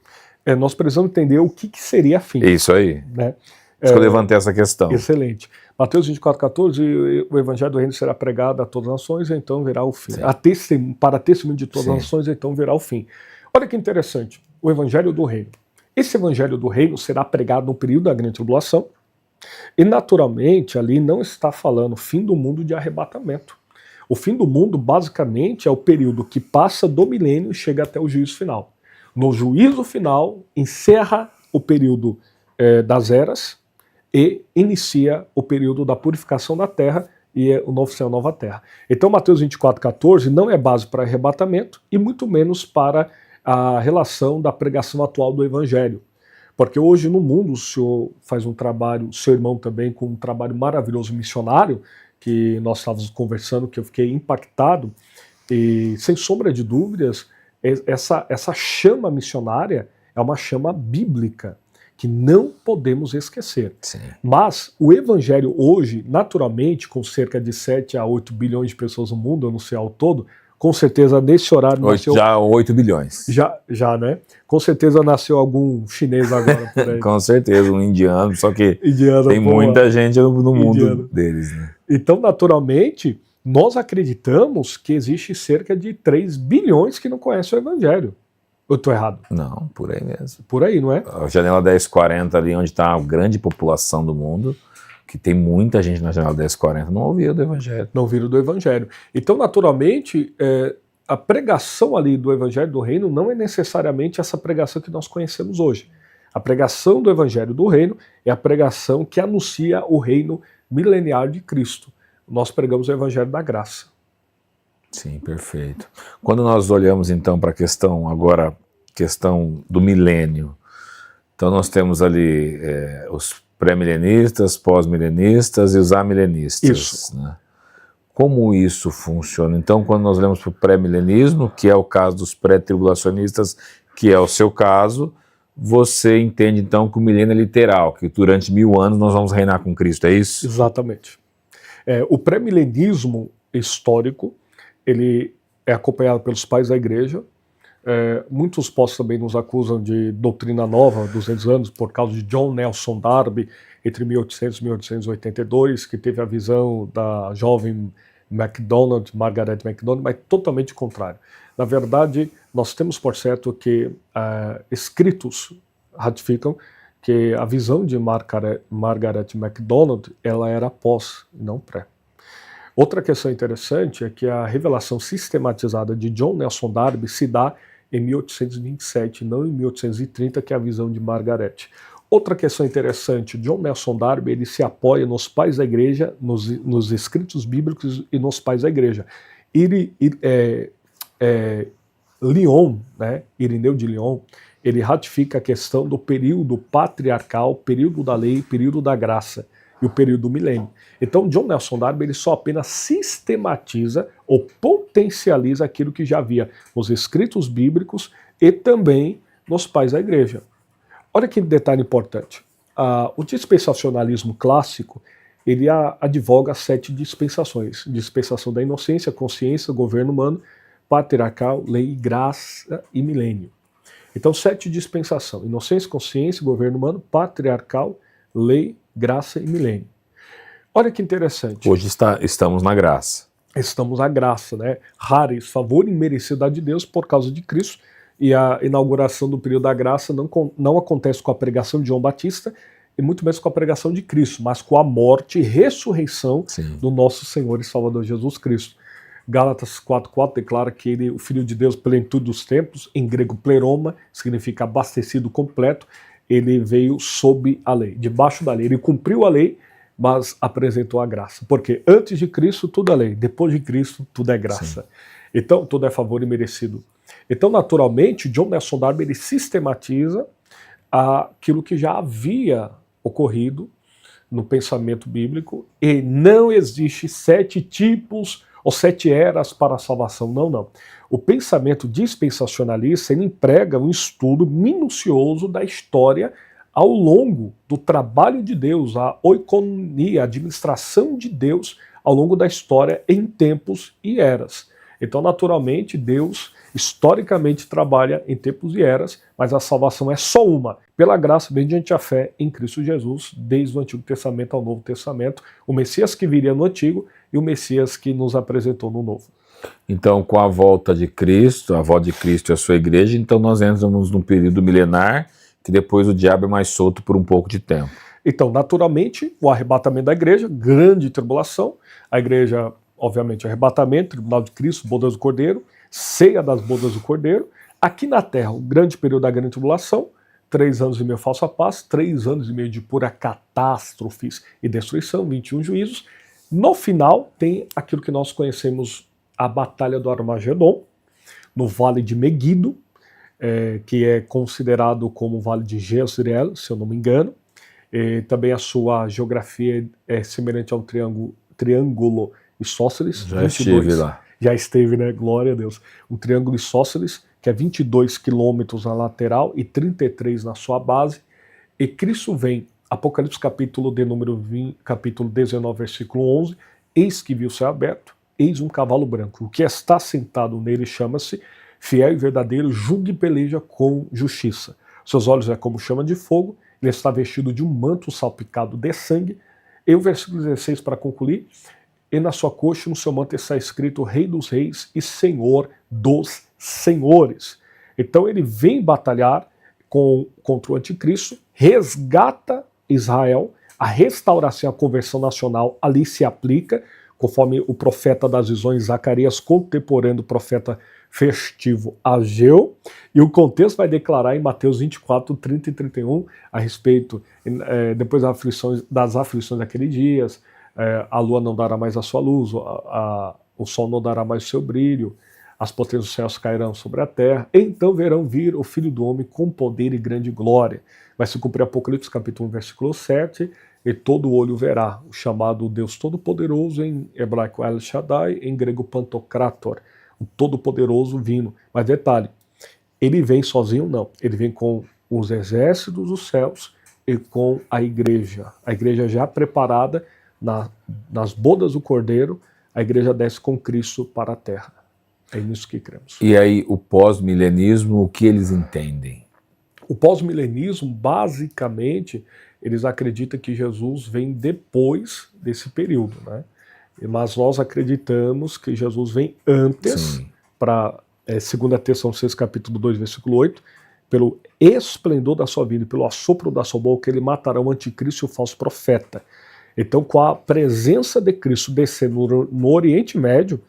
Nós precisamos entender o que seria fim. Isso aí. Né? Acho que eu levantei essa questão. Excelente. Mateus 24:14, o evangelho do reino será pregado a todas as nações, então virá o fim. Para testemunho de todas as nações, então virá o fim. Olha que interessante, o evangelho do reino. Esse evangelho do reino será pregado no período da grande tribulação, E naturalmente ali não está falando fim do mundo de arrebatamento. O fim do mundo basicamente é o período que passa do milênio e chega até o juízo final. No juízo final encerra o período das eras e inicia o período da purificação da terra e o novo céu e a nova terra. Então Mateus 24,14 não é base para arrebatamento e muito menos para a relação da pregação atual do evangelho. Porque hoje no mundo o senhor faz um trabalho, seu irmão também, com um trabalho maravilhoso missionário, que nós estávamos conversando, que eu fiquei impactado, e sem sombra de dúvidas, essa chama missionária é uma chama bíblica, que não podemos esquecer. Sim. Mas o evangelho hoje, naturalmente, com cerca de 7 a 8 bilhões de pessoas no mundo, eu não sei ao todo, com certeza nesse horário nasceu... Já 8 bilhões. Já, né? Com certeza nasceu algum chinês agora por aí. Com certeza, um indiano, só que Indiano, tem muita gente no mundo deles, né? Então, naturalmente, nós acreditamos que existe cerca de 3 bilhões que não conhecem o evangelho. Eu estou errado? Não, por aí mesmo. Por aí, não é? A janela 1040 ali, onde está a grande população do mundo, que tem muita gente na janela 1040, não ouviu do evangelho. Não ouviram do evangelho. Então, naturalmente, a pregação ali do evangelho do reino não é necessariamente essa pregação que nós conhecemos hoje. A pregação do evangelho do reino é a pregação que anuncia o reino mileniar de Cristo. Nós pregamos o evangelho da graça. Sim, perfeito. Quando nós olhamos então para a questão agora, questão do milênio, então nós temos ali os pré-milenistas, pós-milenistas e os amilenistas. Isso. Né? Como isso funciona? Então, quando nós olhamos para o pré-milenismo, que é o caso dos pré-tribulacionistas, que é o seu caso, você entende então que o milênio é literal, que durante 1000 anos nós vamos reinar com Cristo, é isso? Exatamente. O pré-milenismo histórico, ele é acompanhado pelos pais da igreja. Muitos postos também nos acusam de doutrina nova, 200 anos, por causa de John Nelson Darby, entre 1800 e 1882, que teve a visão da jovem Margaret MacDonald, mas totalmente contrário. Na verdade, nós temos por certo que escritos ratificam que a visão de Margaret MacDonald, ela era pós, não pré. Outra questão interessante é que a revelação sistematizada de John Nelson Darby se dá em 1827, não em 1830, que é a visão de Margaret. Outra questão interessante, John Nelson Darby, ele se apoia nos pais da igreja, nos escritos bíblicos e nos pais da igreja. Lyon, né, Irineu de Lyon, ele ratifica a questão do período patriarcal, período da lei, período da graça e o período do milênio. Então, John Nelson Darby ele só apenas sistematiza ou potencializa aquilo que já havia nos escritos bíblicos e também nos pais da igreja. Olha que detalhe importante. O dispensacionalismo clássico, ele advoga 7 dispensações. Dispensação da inocência, consciência, governo humano, patriarcal, lei, graça e milênio. Então, 7 dispensações. Inocência, consciência, governo humano, patriarcal, lei, graça e milênio. Olha que interessante. Hoje estamos na graça. Estamos na graça, né? Rares, favor imerecido de Deus por causa de Cristo. E a inauguração do período da graça não acontece com a pregação de João Batista e muito menos com a pregação de Cristo, mas com a morte e ressurreição do nosso Senhor e Salvador Jesus Cristo. Gálatas 4,4 declara que ele, o Filho de Deus, plenitude dos tempos, em grego pleroma, significa abastecido completo, ele veio sob a lei, debaixo da lei. Ele cumpriu a lei, mas apresentou a graça. Porque antes de Cristo tudo é lei, depois de Cristo tudo é graça. Sim. Então tudo é favor imerecido. Então, naturalmente, John Nelson Darby ele sistematiza aquilo que já havia ocorrido no pensamento bíblico e não existe 7 tipos ou 7 eras para a salvação. Não. O pensamento dispensacionalista ele emprega um estudo minucioso da história ao longo do trabalho de Deus, a oikonomia, a administração de Deus ao longo da história em tempos e eras. Então, naturalmente, Deus historicamente trabalha em tempos e eras, mas a salvação é só uma, pela graça, mediante a fé em Cristo Jesus, desde o Antigo Testamento ao Novo Testamento, o Messias que viria no Antigo e o Messias que nos apresentou no Novo. Então, com a volta de Cristo, a volta de Cristo e a sua igreja, então nós entramos num período milenar, que depois o diabo é mais solto por um pouco de tempo. Então, naturalmente, o arrebatamento da igreja, grande tribulação, a igreja, obviamente, arrebatamento, tribunal de Cristo, bodas do Cordeiro, ceia das bodas do Cordeiro. Aqui na terra, o grande período da grande tribulação, 3 anos e meio falsa paz, 3 anos e meio de pura catástrofes e destruição, 21 juízos. No final, tem aquilo que nós conhecemos, a Batalha do Armagedon, no Vale de Meguido, que é considerado como o Vale de Jezreel, se eu não me engano. Também a sua geografia é semelhante ao triângulo isósceles. Já estive lá. Já esteve, né? Glória a Deus. Um triângulo isósceles, que é 22 quilômetros na lateral e 33 na sua base. E Cristo vem, Apocalipse capítulo 19, versículo 11, eis que viu o céu aberto, eis um cavalo branco. O que está sentado nele chama-se fiel e verdadeiro, julga e peleja com justiça. Seus olhos é como chama de fogo, ele está vestido de um manto salpicado de sangue. E o versículo 16, para concluir, e na sua coxa, no seu manto, está escrito Rei dos Reis e Senhor dos Senhores. Então ele vem batalhar contra o anticristo, resgata Israel, a restauração, a conversão nacional ali se aplica, conforme o profeta das visões Zacarias, contemporâneo do profeta festivo Ageu, e o contexto vai declarar em Mateus 24, 30 e 31, a respeito, depois das aflições daqueles dias, a lua não dará mais a sua luz, o sol não dará mais o seu brilho, as potências dos céus cairão sobre a terra, então verão vir o Filho do Homem com poder e grande glória. Vai se cumprir Apocalipse capítulo 1, versículo 7, e todo olho verá, o chamado Deus Todo-Poderoso, em hebraico El Shaddai, em grego Pantocrator, o Todo-Poderoso vindo. Mas detalhe, ele vem sozinho não, ele vem com os exércitos dos céus e com a igreja já preparada nas bodas do Cordeiro, a igreja desce com Cristo para a terra. É nisso que cremos. E aí, o pós-milenismo, o que eles entendem? O pós-milenismo, basicamente, eles acreditam que Jesus vem depois desse período, né? Mas nós acreditamos que Jesus vem antes, para 2 Tessalonicenses capítulo 2, versículo 8, pelo esplendor da sua vida e pelo assopro da sua boca, ele matará o anticristo e o falso profeta. Então, com a presença de Cristo descendo no Oriente Médio,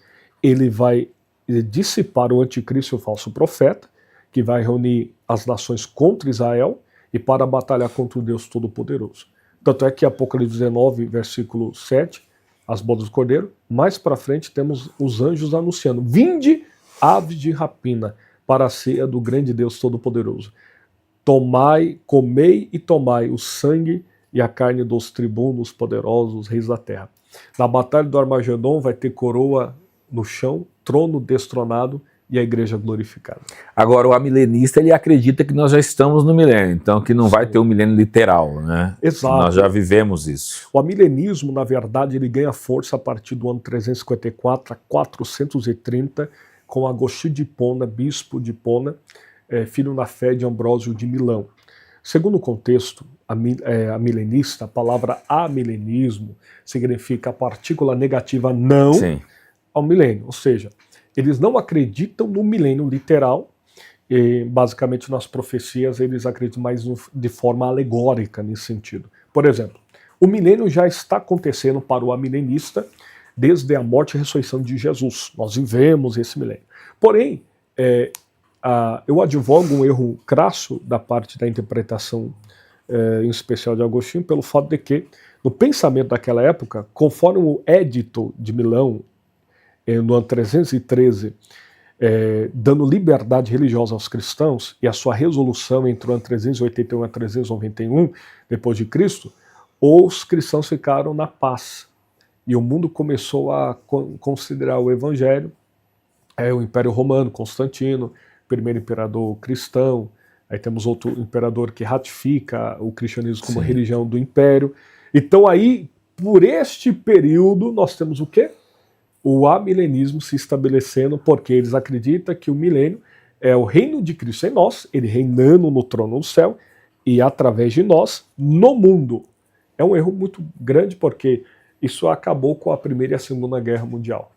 ele vai dissipar o anticristo e o falso profeta, que vai reunir as nações contra Israel e para batalhar contra o Deus Todo-Poderoso. Tanto é que Apocalipse 19, versículo 7, as bodas do Cordeiro, mais para frente temos os anjos anunciando, vinde aves de rapina para a ceia do grande Deus Todo-Poderoso. Tomai, comei e tomai o sangue e a carne dos tribunos poderosos, reis da terra. Na batalha do Armagedon vai ter coroa no chão, trono destronado e a igreja glorificada. Agora, o amilenista, ele acredita que nós já estamos no milênio, então que não vai ter um milênio literal, né? Exato. Nós já vivemos isso. O amilenismo, na verdade, ele ganha força a partir do ano 354 a 430, com Agostinho de Hipona, bispo de Hipona, filho na fé de Ambrósio de Milão. Segundo o contexto amilenista, a palavra amilenismo significa a partícula negativa não ao milênio, ou seja, eles não acreditam no milênio literal, e basicamente nas profecias eles acreditam mais de forma alegórica nesse sentido. Por exemplo, o milênio já está acontecendo para o amilenista desde a morte e ressurreição de Jesus. Nós vivemos esse milênio. Porém, eu advogo um erro crasso da parte da interpretação, em especial de Agostinho, pelo fato de que, no pensamento daquela época, conforme o Édito de Milão, no ano 313, dando liberdade religiosa aos cristãos, e a sua resolução entre o ano 381 a 391, depois de Cristo, os cristãos ficaram na paz. E o mundo começou a considerar o Evangelho, o Império Romano, Constantino, primeiro imperador cristão, aí temos outro imperador que ratifica o cristianismo como religião do império. Então aí, por este período, nós temos o quê? O amilenismo se estabelecendo, porque eles acreditam que o milênio é o reino de Cristo em nós, ele reinando no trono do céu, e através de nós, no mundo. É um erro muito grande, porque isso acabou com a Primeira e a Segunda Guerra Mundial.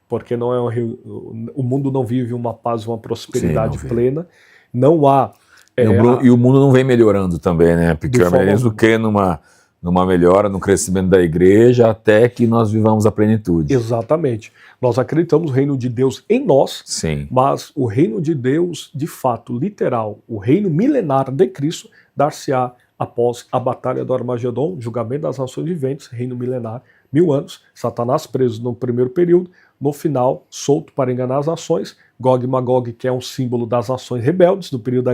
Porque o mundo não vive uma paz, uma prosperidade plena, não há E o mundo não vem melhorando também, né? Porque o mesmo que numa melhora, no crescimento da igreja, até que nós vivamos a plenitude. Exatamente. Nós acreditamos no reino de Deus em nós, Sim. mas o reino de Deus, de fato, literal, o reino milenar de Cristo, dar-se-á após a batalha do Armagedon, julgamento das nações viventes, reino milenar, 1000 anos, Satanás preso no primeiro período, no final, solto para enganar as nações, Gog e Magog, que é um símbolo das nações rebeldes, do período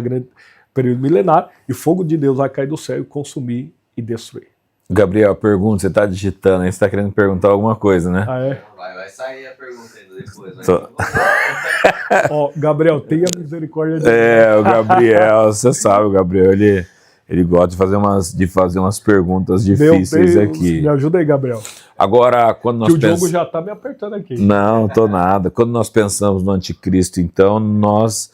milenar, e fogo de Deus vai cair do céu e consumir e destruir. Gabriel, pergunta, você está digitando aí, você está querendo perguntar alguma coisa, né? Ah, é? Vai sair a pergunta ainda depois. Ó, Gabriel, tenha misericórdia de o Gabriel, você sabe, o Gabriel, ele gosta de fazer umas perguntas difíceis aqui. Me ajuda aí, Gabriel. Agora, quando nós o Diogo já está me apertando aqui. Não, tô nada. Quando nós pensamos no anticristo, então, nós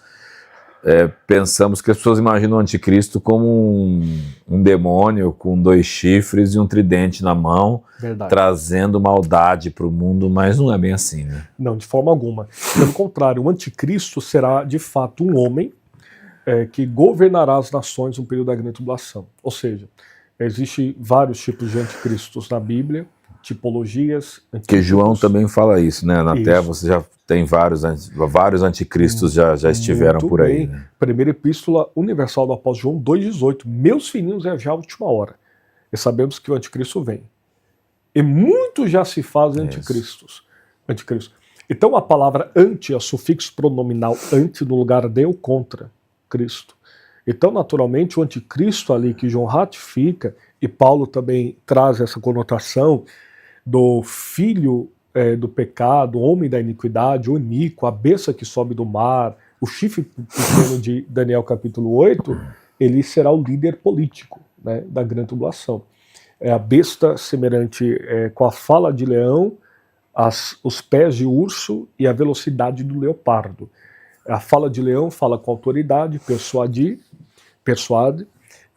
pensamos que as pessoas imaginam o anticristo como um demônio com 2 chifres e um tridente na mão, trazendo maldade para o mundo, mas não é bem assim, né? Não, de forma alguma. Pelo contrário, o anticristo será, de fato, um homem que governará as nações no período da grande tribulação. Ou seja, existem vários tipos de anticristos na Bíblia, tipologias. Que João também fala isso, né? Na Terra você já tem vários anticristos já estiveram por aí. Né? Primeira Epístola Universal do Apóstolo João 2,18. Meus filhinhos, é já a última hora. E sabemos que o anticristo vem. E muitos já se fazem anticristos. Então a palavra anti, o sufixo pronominal anti no lugar de ou contra Cristo. Então, naturalmente, o anticristo ali que João ratifica, e Paulo também traz essa conotação do filho do pecado, o homem da iniquidade, o iníquo, a besta que sobe do mar, o chifre pequeno de Daniel capítulo 8, ele será o líder político, né, da grande tribulação. A besta semelhante com a fala de leão, os pés de urso e a velocidade do leopardo. A fala de leão fala com autoridade, persuade,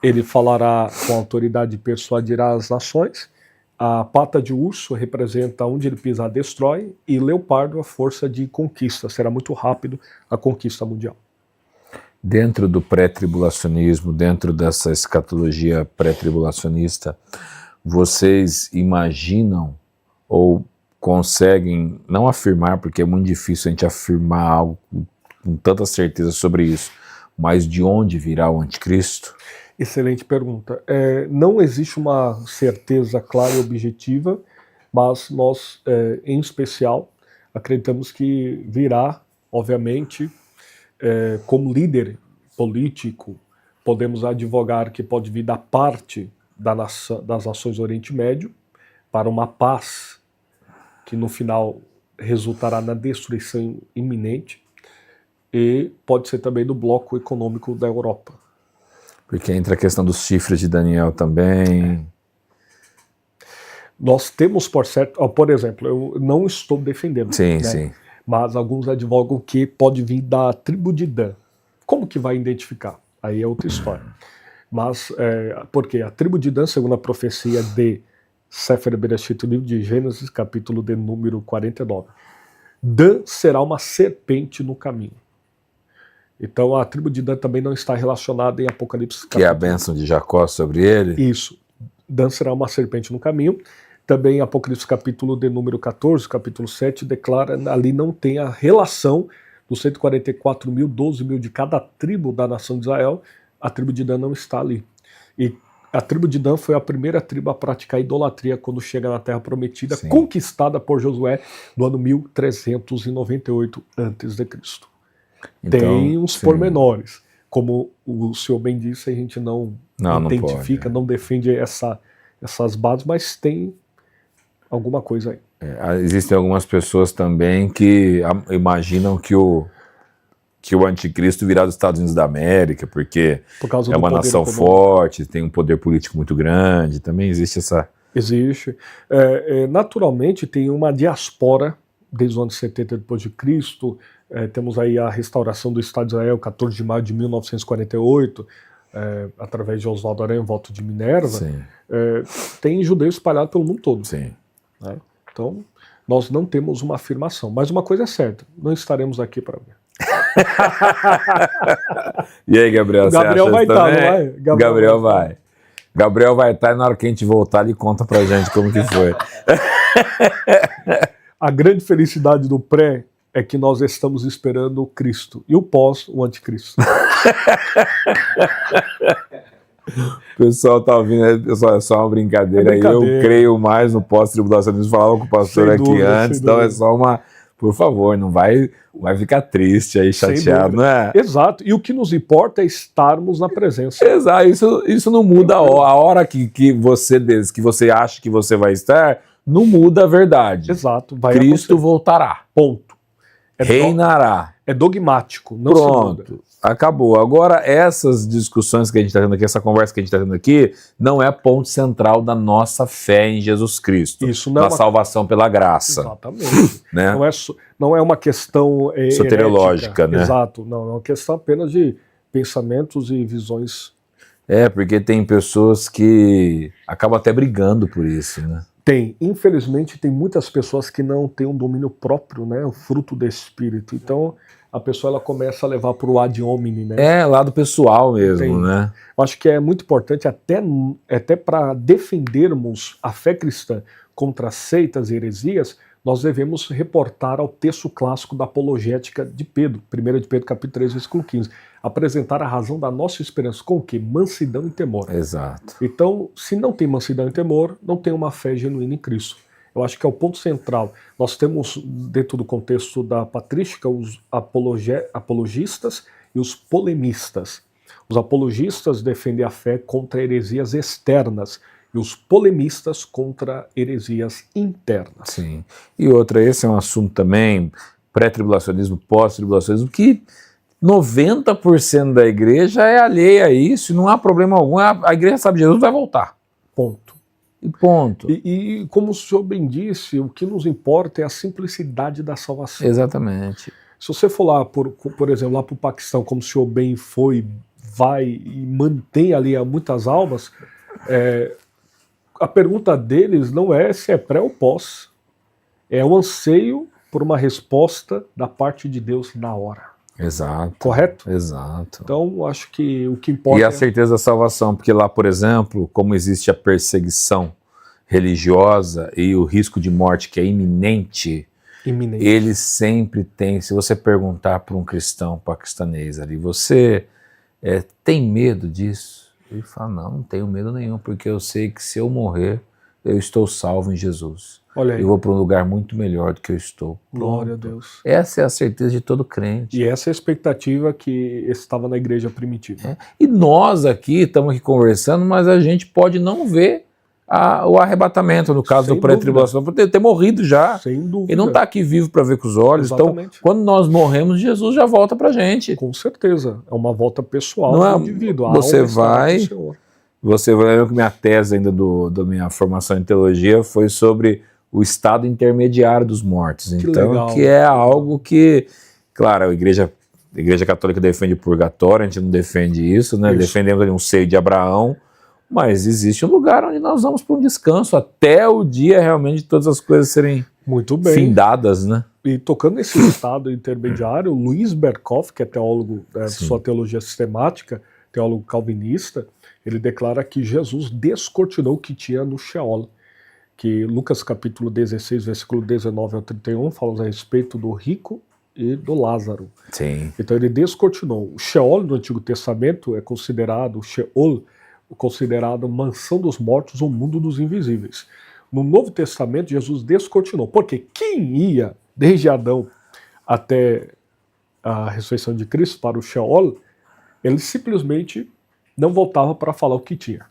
ele falará com autoridade e persuadirá as nações. A pata de urso representa onde ele pisar destrói, e leopardo a força de conquista, será muito rápido a conquista mundial. Dentro do pré-tribulacionismo, dentro dessa escatologia pré-tribulacionista, vocês imaginam ou conseguem, não afirmar, porque é muito difícil a gente afirmar algo com tanta certeza sobre isso, mas de onde virá o anticristo? Excelente pergunta. Não existe uma certeza clara e objetiva, mas nós, em especial, acreditamos que virá, obviamente, como líder político, podemos advogar que pode vir da parte das nações do Oriente Médio para uma paz que no final resultará na destruição iminente, e pode ser também do bloco econômico da Europa. Porque entra a questão dos chifres de Daniel também. Nós temos, por exemplo, eu não estou defendendo, sim. Mas alguns advogam que pode vir da tribo de Dan. Como que vai identificar? Aí é outra história. Mas, porque a tribo de Dan, segundo a profecia de Sefer Bereshit, o livro de Gênesis, capítulo de número 49, Dan será uma serpente no caminho. Então a tribo de Dan também não está relacionada em Apocalipse. Que é a bênção de Jacó sobre ele? Isso. Dan será uma serpente no caminho. Também Apocalipse capítulo de número 14, capítulo 7, declara, ali não tem a relação dos 144 mil, 12 mil de cada tribo da nação de Israel, a tribo de Dan não está ali. E a tribo de Dan foi a primeira tribo a praticar idolatria quando chega na Terra Prometida, conquistada por Josué no ano 1398 a.C. Então, tem uns pormenores. Como o senhor bem disse, a gente não identifica, não defende essas bases, mas tem alguma coisa aí. Existem algumas pessoas também que imaginam que o anticristo virá dos Estados Unidos da América, porque é uma nação forte, tem um poder político muito grande, também existe essa... Existe. Naturalmente tem uma diaspora desde os anos 70 depois de Cristo. Temos aí a restauração do Estado de Israel, 14 de maio de 1948, através de Oswaldo Aranha, voto de Minerva. Tem judeus espalhados pelo mundo todo. Sim. Né? Então, nós não temos uma afirmação. Mas uma coisa é certa, não estaremos aqui para ver. E aí, Gabriel, O você Gabriel acha vai isso estar, não também? vai? Gabriel vai. Gabriel vai estar e na hora que a gente voltar, ele conta pra gente como que foi. A grande felicidade do pré é que nós estamos esperando o Cristo. E o pós, o anticristo. O pessoal tá ouvindo, pessoal, é só uma brincadeira. É brincadeira. Eu creio mais no pós-tribulacionismo. Falava com o pastor Sem aqui dúvida, antes, sem então é dúvida. só uma... Por favor, não vai ficar triste aí, Sem chateado, dúvida. não é? Exato. E o que nos importa é estarmos na presença. Exato, isso não muda a hora que você acha que você vai estar, não muda a verdade. Exato. Vai Cristo acontecer. voltará, Ponto. reinará. É dogmático. Não se muda. Pronto, acabou. Agora, essas discussões que a gente está tendo aqui, essa conversa que a gente está tendo aqui, não é ponto central da nossa fé em Jesus Cristo, Isso não é na uma... salvação pela graça. Exatamente. Né? Não é uma questão Soteriológica, herética. né? Exato. Não, é uma questão apenas de pensamentos e visões. É, porque tem pessoas que acabam até brigando por isso, né? Infelizmente, tem muitas pessoas que não têm um domínio próprio, né? O fruto do Espírito. Então, a pessoa ela começa a levar para o ad hominem, né? É, lado pessoal mesmo, Tem. né? Eu acho que é muito importante, até para defendermos a fé cristã contra seitas e heresias, nós devemos reportar ao texto clássico da apologética de Pedro, 1 de Pedro capítulo 3, versículo 15. Apresentar a razão da nossa esperança com o quê? Mansidão e temor. Exato. Então, se não tem mansidão e temor, não tem uma fé genuína em Cristo. Eu acho que é o ponto central. Nós temos, dentro do contexto da patrística, os apologistas e os polemistas. Os apologistas defendem a fé contra heresias externas e os polemistas contra heresias internas. Sim. E outra, esse é um assunto também, pré-tribulacionismo, pós-tribulacionismo, que 90% da igreja é alheia a isso, não há problema algum, a igreja sabe que Jesus vai voltar. Ponto. E ponto. E como o senhor bem disse, o que nos importa é a simplicidade da salvação. Exatamente. Se você for lá, por exemplo, lá para o Paquistão, como o senhor bem foi, vai e mantém ali muitas almas, a pergunta deles não é se é pré ou pós. É o anseio por uma resposta da parte de Deus na hora. Exato. Correto? Exato. Então, acho que o que importa E a certeza da salvação, porque lá, por exemplo, como existe a perseguição religiosa e o risco de morte que é iminente, eles sempre têm, se você perguntar para um cristão paquistanês ali, você tem medo disso? Ele fala, não tenho medo nenhum, porque eu sei que se eu morrer, eu estou salvo em Jesus. Olha aí. Eu vou para um lugar muito melhor do que eu estou. Glória a Deus. Essa é a certeza de todo crente. E essa é a expectativa que estava na igreja primitiva. E nós aqui estamos aqui conversando, mas a gente pode não ver o arrebatamento, no caso Sem do pré-tribulação, por ter morrido já. Sem dúvida. Ele não está aqui vivo para ver com os olhos. Exatamente. Então, quando nós morremos, Jesus já volta para a gente. Com certeza. É uma volta pessoal Não é, do indivíduo. A você alma está vai... com o Senhor. Você vai lembrar que minha tese ainda da minha formação em teologia foi sobre o estado intermediário dos mortos. Então, legal. que é algo que, claro, a igreja católica defende o purgatório, a gente não defende isso, né? Isso. Defendemos ali um seio de Abraão, mas existe um lugar onde nós vamos para um descanso até o dia realmente de todas as coisas serem Muito bem. findadas, né? E tocando nesse estado intermediário, Luiz Berkhoff, que é teólogo de sua teologia sistemática, teólogo calvinista, ele declara que Jesus descortinou o que tinha no Sheol, que Lucas capítulo 16, versículo 19 ao 31, fala a respeito do rico e do Lázaro. Sim. Então ele descortinou. O Sheol no Antigo Testamento é considerado, o Sheol, considerado mansão dos mortos, o mundo dos invisíveis. No Novo Testamento, Jesus descortinou, porque quem ia desde Adão até a ressurreição de Cristo para o Sheol, ele simplesmente não voltava para falar o que tinha.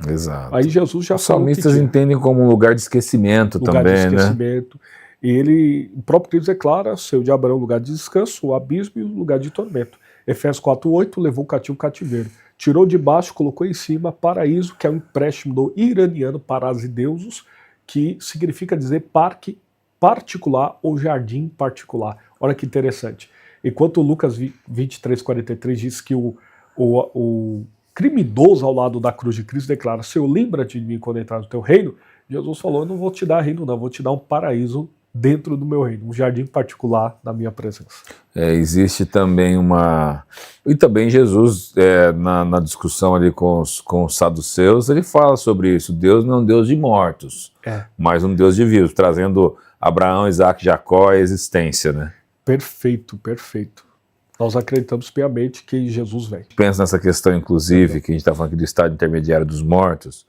Exato. Aí Jesus já Os falou o que salmistas tinha. entendem como um lugar de esquecimento Lugar também, de né? esquecimento. E o próprio Cristo declara, seu de Abraão, lugar de descanso, o abismo e o lugar de tormento. Efésios 4:8, levou o cativo cativeiro. Tirou de baixo, colocou em cima, paraíso, que é um empréstimo do iraniano parazideusos, que significa dizer parque particular ou jardim particular. Olha que interessante. Enquanto Lucas 23:43 diz que o criminoso ao lado da cruz de Cristo declara, Senhor, lembra-te de mim quando entrar no teu reino, Jesus falou, eu não vou te dar reino não, vou te dar um paraíso dentro do meu reino, um jardim particular na minha presença. Existe também e também Jesus, na discussão ali com os saduceus, ele fala sobre isso. Deus não é um Deus de mortos, mas um Deus de vivos, trazendo Abraão, Isaac, Jacó à existência, né? Perfeito, perfeito. Nós acreditamos piamente que Jesus vem. Pensa nessa questão, inclusive, que a gente está falando aqui do estado intermediário dos mortos.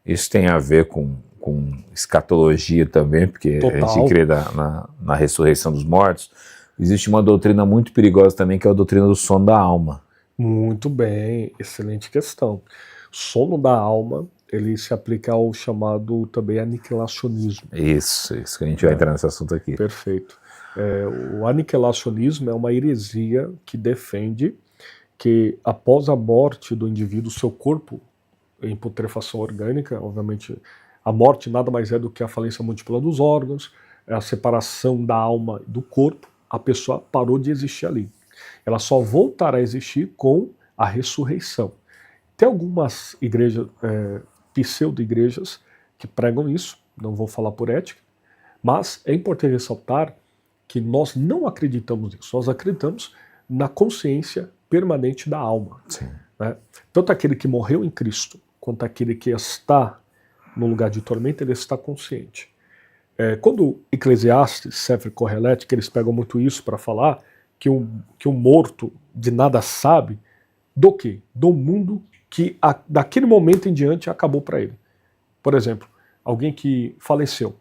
Isso tem a ver com escatologia também, porque Total. A gente crê na ressurreição dos mortos. Existe uma doutrina muito perigosa também, que é a doutrina do sono da alma. Muito bem, excelente questão. Sono da alma, ele se aplica ao chamado também aniquilacionismo. Isso que a gente vai entrar nesse assunto aqui. Perfeito. O aniquilacionismo é uma heresia que defende que após a morte do indivíduo, seu corpo em putrefação orgânica, obviamente a morte nada mais é do que a falência múltipla dos órgãos, a separação da alma do corpo, a pessoa parou de existir ali. Ela só voltará a existir com a ressurreição. Tem algumas igrejas, pseudo-igrejas, que pregam isso, não vou falar por ética, mas é importante ressaltar que nós não acreditamos nisso, nós acreditamos na consciência permanente da alma. Sim. Né? Tanto aquele que morreu em Cristo, quanto aquele que está no lugar de tormento, ele está consciente. Quando Eclesiastes, Sefer Kohelet, que eles pegam muito isso para falar, que um morto de nada sabe, do quê? Do mundo que daquele momento em diante acabou para ele. Por exemplo, alguém que faleceu,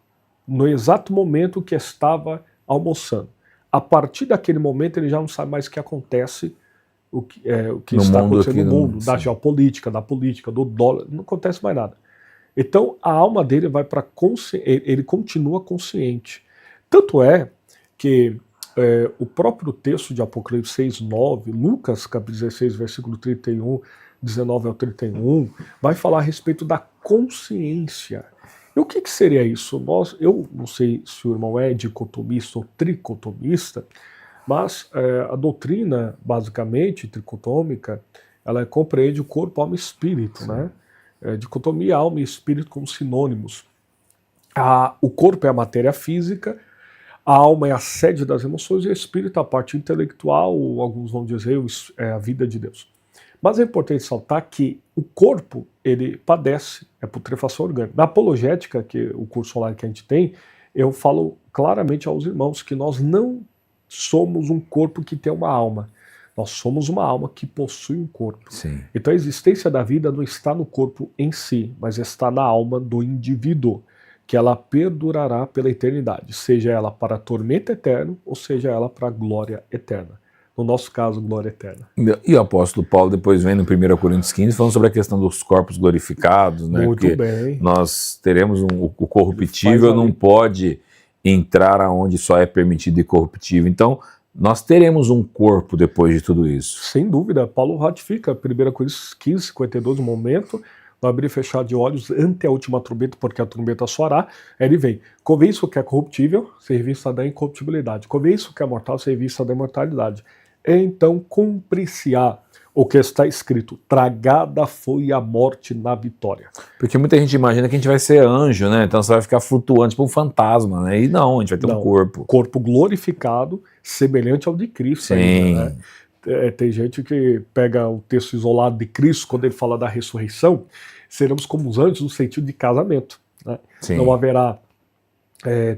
no exato momento que estava almoçando. A partir daquele momento ele já não sabe mais o que acontece, o que está acontecendo no mundo, da geopolítica, da política, do dólar, não acontece mais nada. Então a alma dele vai para ele continua consciente. Tanto é que o próprio texto de Apocalipse 6:9, Lucas capítulo 16, versículo 31, 19 ao 31, vai falar a respeito da consciência. E o que seria isso? Eu não sei se o irmão é dicotomista ou tricotomista, mas a doutrina, basicamente, tricotômica, ela compreende o corpo, alma e espírito, né? Dicotomia, alma e espírito como sinônimos. O corpo é a matéria física, a alma é a sede das emoções e o espírito a parte intelectual, ou alguns vão dizer a vida de Deus. Mas é importante saltar que o corpo, ele padece, putrefação orgânica. Na apologética, que o curso online que a gente tem, eu falo claramente aos irmãos que nós não somos um corpo que tem uma alma. Nós somos uma alma que possui um corpo. Sim. Então a existência da vida não está no corpo em si, mas está na alma do indivíduo, que ela perdurará pela eternidade, seja ela para tormento eterno ou seja ela para glória eterna. No nosso caso, glória eterna. E o apóstolo Paulo depois vem no 1 Coríntios 15 falando sobre a questão dos corpos glorificados, né? Muito porque bem. Nós teremos o corruptível, não pode entrar aonde só é permitido incorruptível. Então, nós teremos um corpo depois de tudo isso. Sem dúvida, Paulo ratifica 1 Coríntios 15, 52, no momento, no abrir e fechar de olhos, ante a última trombeta, porque a trombeta soará, aí ele vem, convém isso que é corruptível, serviço da incorruptibilidade, convém isso que é mortal, serviço da imortalidade. Então cumprir-se-á o que está escrito, tragada foi a morte na vitória. Porque muita gente imagina que a gente vai ser anjo, né? Então você vai ficar flutuando, tipo um fantasma, né? E não, a gente vai ter um corpo. Corpo glorificado, semelhante ao de Cristo. Sim. Ainda, né? Tem gente que pega o texto isolado de Cristo, quando ele fala da ressurreição, seremos como os anjos no sentido de casamento. Né? Não haverá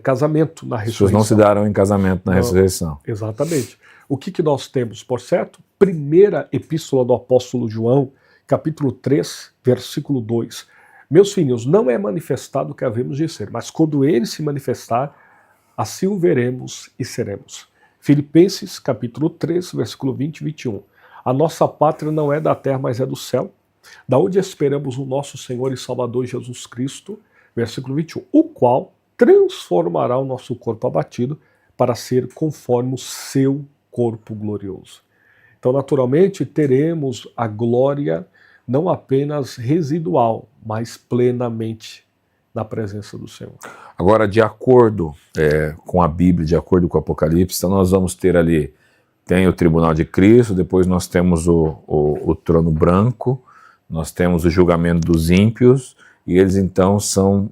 casamento na ressurreição. As pessoas não se darão em casamento na ressurreição. Exatamente. O que nós temos, por certo? Primeira epístola do apóstolo João, capítulo 3, versículo 2. Meus filhos, não é manifestado o que havemos de ser, mas quando ele se manifestar, assim o veremos e seremos. Filipenses, capítulo 3, versículo 20 e 21. A nossa pátria não é da terra, mas é do céu, da onde esperamos o nosso Senhor e Salvador Jesus Cristo, versículo 21, o qual transformará o nosso corpo abatido para ser conforme o seu corpo glorioso. Então, naturalmente, teremos a glória não apenas residual, mas plenamente na presença do Senhor. Agora, de acordo com a Bíblia, de acordo com o Apocalipse, então nós vamos ter ali, tem o tribunal de Cristo, depois nós temos o trono branco, nós temos o julgamento dos ímpios, e eles então são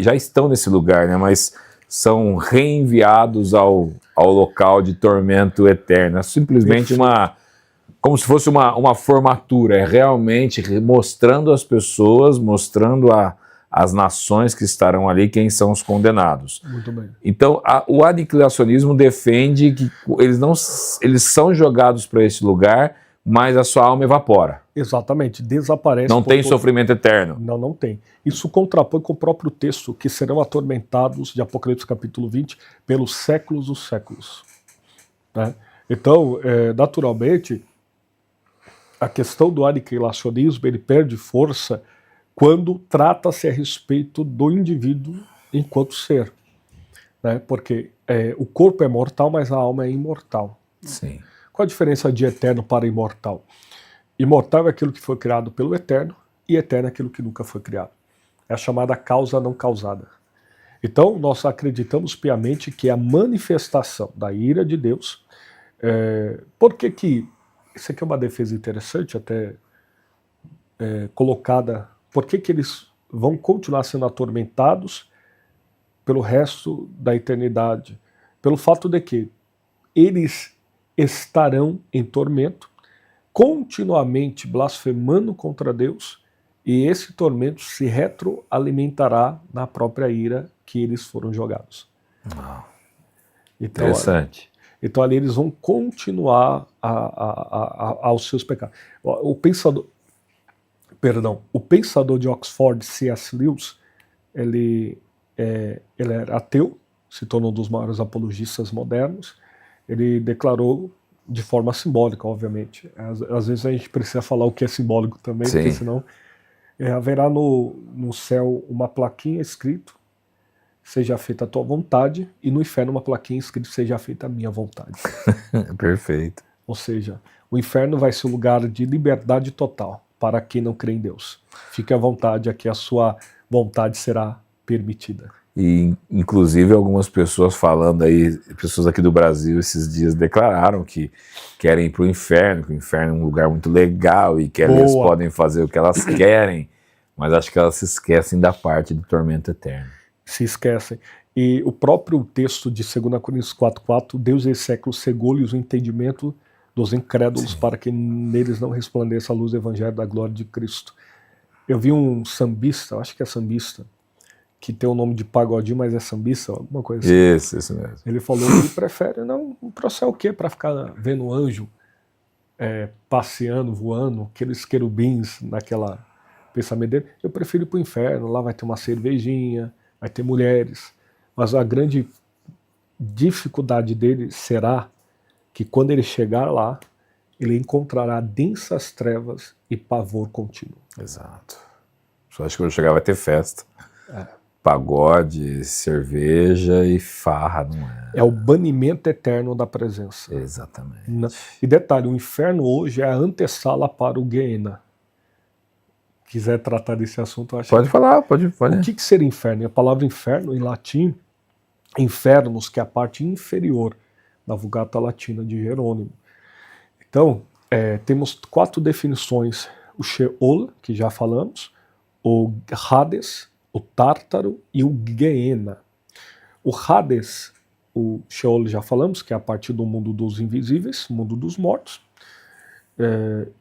já estão nesse lugar, né? Mas são reenviados ao local de tormento eterno. É simplesmente como se fosse uma formatura, é realmente mostrando às pessoas, mostrando às nações que estarão ali quem são os condenados. Muito bem. Então, o aniquilacionismo defende que eles são jogados para esse lugar, mas a sua alma evapora. Exatamente, desaparece. Não tem sofrimento eterno. Não tem. Isso contrapõe com o próprio texto, que serão atormentados, de Apocalipse capítulo 20, pelos séculos dos séculos. Né? Então, naturalmente, a questão do aniquilacionismo, ele perde força quando trata-se a respeito do indivíduo enquanto ser. Né? Porque o corpo é mortal, mas a alma é imortal. Sim. Qual a diferença de eterno para imortal? Imortal é aquilo que foi criado pelo eterno, e eterno é aquilo que nunca foi criado. É a chamada causa não causada. Então, nós acreditamos piamente que a manifestação da ira de Deus, por que isso aqui é uma defesa interessante, até colocada, por que eles vão continuar sendo atormentados pelo resto da eternidade? Pelo fato de que eles estarão em tormento, continuamente blasfemando contra Deus, e esse tormento se retroalimentará na própria ira que eles foram jogados. Então, Interessante. Então ali eles vão continuar aos seus pecados. O pensador de Oxford, C.S. Lewis, ele era ateu, se tornou um dos maiores apologistas modernos. Ele declarou de forma simbólica, obviamente. Às vezes a gente precisa falar o que é simbólico também, Sim. porque senão haverá no céu uma plaquinha escrito: seja feita a tua vontade, e no inferno uma plaquinha escrito: seja feita a minha vontade. Perfeito. Ou seja, o inferno vai ser um lugar de liberdade total para quem não crê em Deus. Fique à vontade, aqui a sua vontade será permitida. E, inclusive, algumas pessoas falando aí, pessoas aqui do Brasil esses dias declararam que querem ir para o inferno, que o inferno é um lugar muito legal e que eles podem fazer o que elas querem, mas acho que elas se esquecem da parte do tormento eterno. Se esquecem. E o próprio texto de 2 Coríntios 4,4, Deus esse século cegou-lhes o entendimento dos incrédulos, sim, para que neles não resplandeça a luz do evangelho da glória de Cristo. Eu vi um sambista, acho que é sambista, que tem o nome de pagodinho, mas é sambista, alguma coisa assim. Isso mesmo. Ele falou que ele prefere não pro céu o quê? Para ficar vendo um anjo passeando, voando, aqueles querubins naquela pensamento dele. Eu prefiro ir pro inferno, lá vai ter uma cervejinha, vai ter mulheres, mas a grande dificuldade dele será que quando ele chegar lá, ele encontrará densas trevas e pavor contínuo. Exato. Só acho que quando chegar vai ter festa. Pagode, cerveja e farra, não é? É o banimento eterno da presença. Exatamente. E detalhe, o inferno hoje é a antessala para o Gehenna. Quiser tratar desse assunto, eu acho. Pode falar, pode. O que seria inferno? A palavra inferno, em latim, infernos, que é a parte inferior da Vulgata Latina de Jerônimo. Então, temos 4 definições: o Sheol, que já falamos, o Hades, o Tártaro e o Gehenna. O Hades, o Sheol já falamos, que é a partir do mundo dos invisíveis, mundo dos mortos,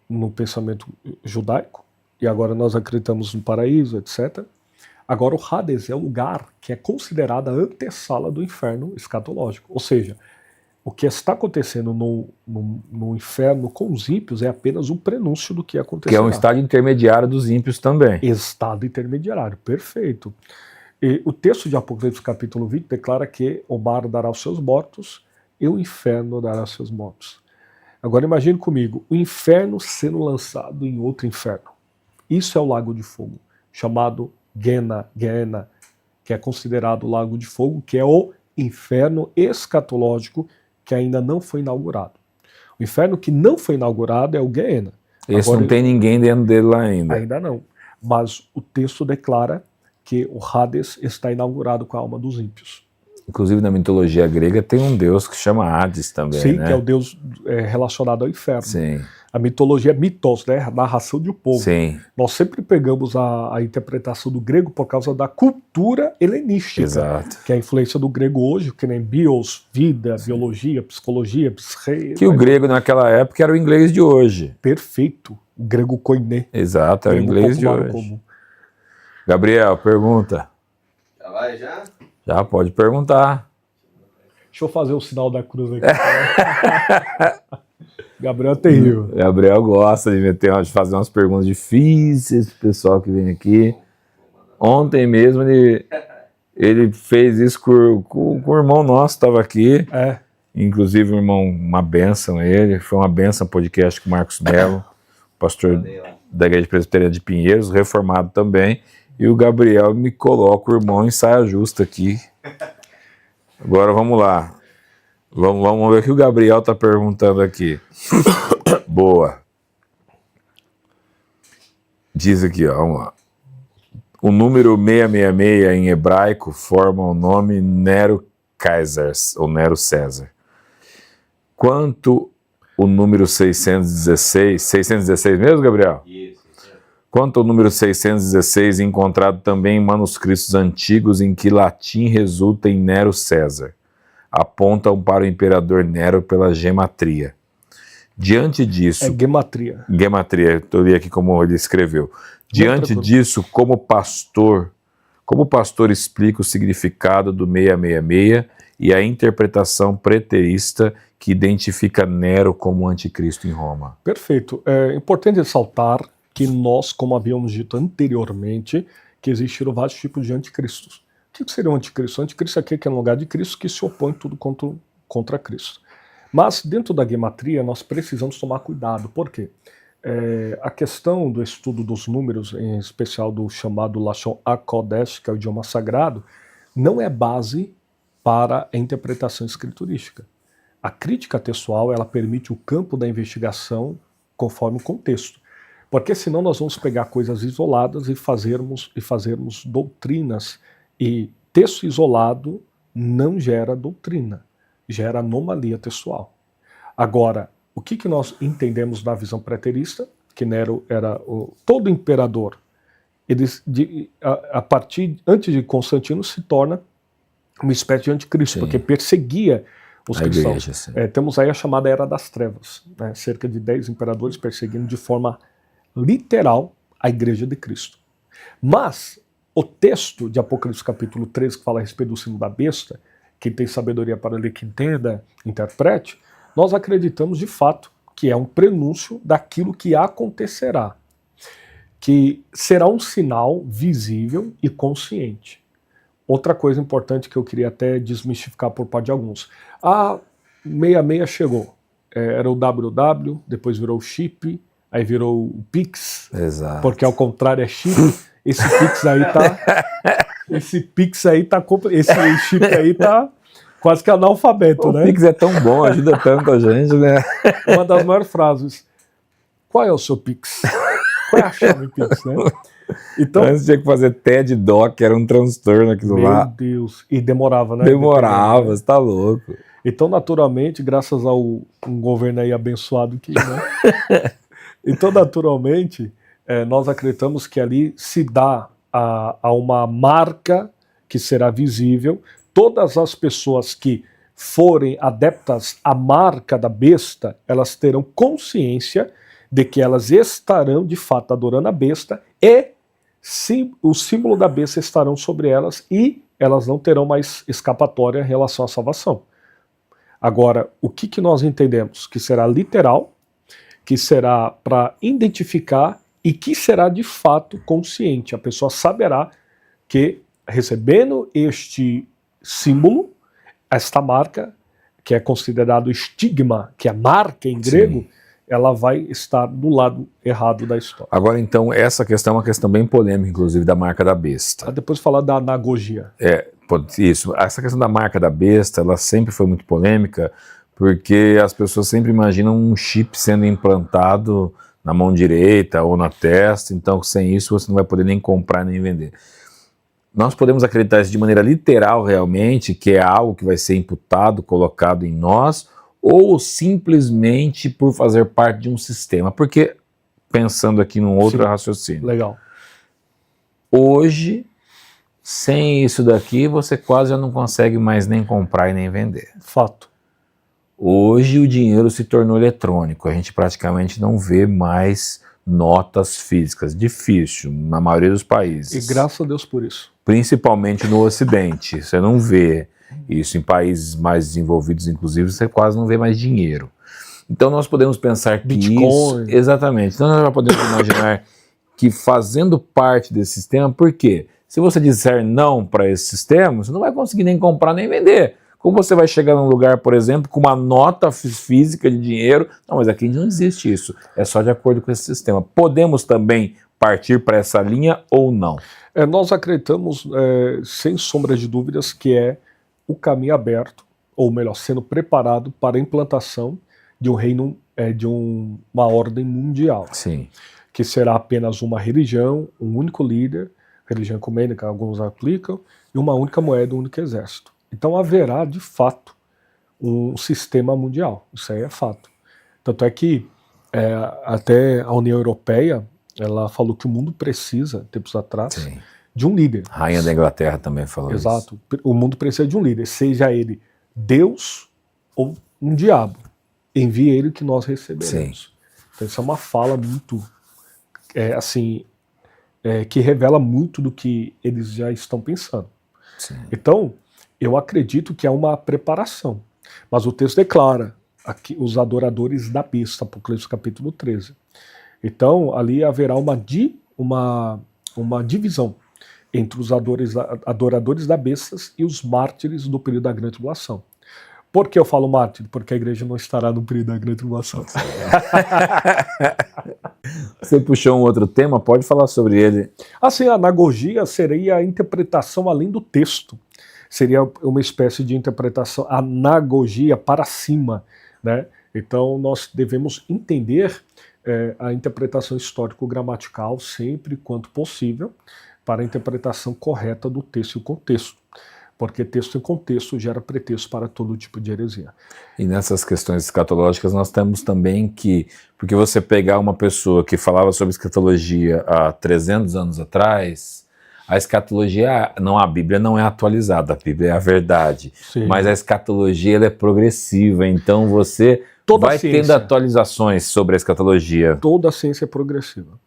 no pensamento judaico, e agora nós acreditamos no paraíso, etc. Agora o Hades é o lugar que é considerado a antessala do inferno escatológico, ou seja, o que está acontecendo no inferno com os ímpios é apenas um prenúncio do que acontecerá. Que é um estado intermediário dos ímpios também. Estado intermediário, perfeito. E o texto de Apocalipse capítulo 20 declara que o mar dará os seus mortos e o inferno dará os seus mortos. Agora imagine comigo, o inferno sendo lançado em outro inferno. Isso é o lago de fogo, chamado Gehenna, que é considerado o lago de fogo, que é o inferno escatológico, que ainda não foi inaugurado. O inferno que não foi inaugurado é o Gehenna. Esse agora, não tem ninguém dentro dele lá ainda. Ainda não. Mas o texto declara que o Hades está inaugurado com a alma dos ímpios. Inclusive na mitologia grega tem um deus que chama Hades também, Sim, né? que é o deus relacionado ao inferno. Sim, A mitologia é mitos, né? A narração de um povo. sim, Nós sempre pegamos a interpretação do grego por causa da cultura helenística, exato. que é a influência do grego hoje, que nem bios, vida, biologia, psicologia, psique. Que o grego naquela época era o inglês de hoje. Perfeito. O grego koiné. Exato, era o Grego inglês de popular hoje. comum. Gabriel, pergunta. Já vai já? Já pode perguntar. Deixa eu fazer o sinal da cruz aqui. Gabriel é terrível. Gabriel gosta de fazer umas perguntas difíceis pro pessoal que vem aqui. Ontem mesmo ele fez isso com o irmão nosso que estava aqui. É. Inclusive o irmão, uma bênção ele. Foi uma bênção podcast com o Marcos Melo, pastor da Igreja Presbiteriana de Pinheiros, reformado também. E o Gabriel me coloca o irmão em saia justa aqui. Agora vamos lá. Vamos ver o que o Gabriel está perguntando aqui. Boa. Diz aqui, ó, vamos lá. O número 666 em hebraico forma o nome Nero Kaiser, ou Nero César. Quanto o número 616... 616 mesmo, Gabriel? Isso. Quanto ao número 616, encontrado também em manuscritos antigos em que latim resulta em Nero César, apontam para o imperador Nero pela gematria. Diante disso... É gematria. Gematria, eu li aqui como ele escreveu. Diante disso, como pastor explica o significado do 666 e a interpretação preterista que identifica Nero como anticristo em Roma? Perfeito. É importante ressaltar que nós, como havíamos dito anteriormente, que existiram vários tipos de anticristos. O que seria um anticristo? O anticristo é aquele que é no lugar de Cristo, que se opõe tudo contra Cristo. Mas dentro da gematria nós precisamos tomar cuidado. Por quê? A questão do estudo dos números, em especial do chamado Lashon HaKodesh, que é o idioma sagrado, não é base para a interpretação escriturística. A crítica textual, ela permite o campo da investigação conforme o contexto. Porque senão nós vamos pegar coisas isoladas e fazermos doutrinas. E texto isolado não gera doutrina, gera anomalia textual. Agora, o que nós entendemos da visão preterista? Que Nero era todo imperador. Antes de Constantino, se torna uma espécie de anticristo, porque perseguia os cristãos. Temos aí a chamada Era das Trevas, né? Cerca de 10 imperadores perseguindo de forma literal a Igreja de Cristo. Mas o texto de Apocalipse capítulo 13, que fala a respeito do símbolo da besta, quem tem sabedoria para ler, que entenda, interprete, nós acreditamos de fato que é um prenúncio daquilo que acontecerá, que será um sinal visível e consciente. Outra coisa importante que eu queria até desmistificar por parte de alguns. A 66 chegou, era o WW, depois virou o chip, aí virou o Pix, exato. Porque ao contrário é chip. Esse Pix aí tá, esse chip aí tá quase que analfabeto, né? O Pix é tão bom, ajuda tanto a gente, né? Uma das maiores frases. Qual é o seu Pix? Qual é a chave Pix, né? Então, antes tinha que fazer TED Doc, era um transtorno aquilo lá. Meu Deus. E demorava, né? Demorava, você tá louco. Então, naturalmente, graças a um governo aí abençoado que, né? Então, naturalmente, nós acreditamos que ali se dá a uma marca que será visível. Todas as pessoas que forem adeptas à marca da besta, elas terão consciência de que elas estarão, de fato, adorando a besta e o símbolo da besta estarão sobre elas e elas não terão mais escapatória em relação à salvação. Agora, o que nós entendemos? Que será literal, que será para identificar e que será de fato consciente. A pessoa saberá que recebendo este símbolo, esta marca, que é considerado estigma, que é marca em grego, sim, ela vai estar do lado errado da história. Agora, então, essa questão é uma questão bem polêmica, inclusive, da marca da besta. Depois falar da anagogia. Isso. Essa questão da marca da besta, ela sempre foi muito polêmica, porque as pessoas sempre imaginam um chip sendo implantado na mão direita ou na testa, então sem isso você não vai poder nem comprar nem vender. nós podemos acreditar isso de maneira literal realmente, que é algo que vai ser imputado, colocado em nós, ou simplesmente por fazer parte de um sistema? Porque, pensando aqui num outro raciocínio, Legal. hoje, sem isso daqui, você quase já não consegue mais nem comprar e nem vender. Fato. Hoje o dinheiro se tornou eletrônico, a gente praticamente não vê mais notas físicas, difícil, na maioria dos países. E graças a Deus por isso. Principalmente no Ocidente, você não vê isso. Em países mais desenvolvidos, inclusive, você quase não vê mais dinheiro. Então nós podemos pensar que Bitcoin. isso... Exatamente. Então nós já podemos imaginar que fazendo parte desse sistema, por quê? Se você disser não para esse sistema, você não vai conseguir nem comprar nem vender. Como você vai chegar num lugar, por exemplo, com uma nota física de dinheiro? Não, mas aqui não existe isso. É só de acordo com esse sistema. Podemos também partir para essa linha ou não? Nós acreditamos, sem sombra de dúvidas, que é o caminho aberto, ou melhor, sendo preparado para a implantação de um reino, uma ordem mundial. Sim. Que será apenas uma religião, um único líder, religião ecumênica, alguns aplicam, e uma única moeda, um único exército. Então haverá, de fato, um sistema mundial. Isso aí é fato. Tanto é que até a União Europeia, ela falou que o mundo precisa, tempos atrás, Sim. de um líder. A Rainha da Inglaterra também falou isso. Exato. O mundo precisa de um líder, seja ele Deus ou um diabo. Envie ele que nós receberemos. Então isso é uma fala muito, que revela muito do que eles já estão pensando. Sim. Então, eu acredito que é uma preparação. Mas o texto declara aqui os adoradores da besta, Apocalipse capítulo 13. Então, ali haverá uma divisão entre os adoradores da besta e os mártires do período da grande tribulação. Por que eu falo mártir? Porque a igreja não estará no período da grande tribulação. Você puxou um outro tema, pode falar sobre ele. Assim, a anagogia seria a interpretação além do texto. Seria uma espécie de interpretação, anagogia para cima, né? Então nós devemos entender a interpretação histórico-gramatical sempre quanto possível para a interpretação correta do texto e o contexto. Porque texto em contexto gera pretexto para todo tipo de heresia. E nessas questões escatológicas nós temos também que, porque você pegar uma pessoa que falava sobre escatologia há 300 anos atrás, a escatologia, a Bíblia não é atualizada, a Bíblia é a verdade. Sim. Mas a escatologia ela é progressiva, então você vai tendo atualizações sobre a escatologia. Toda a ciência é progressiva.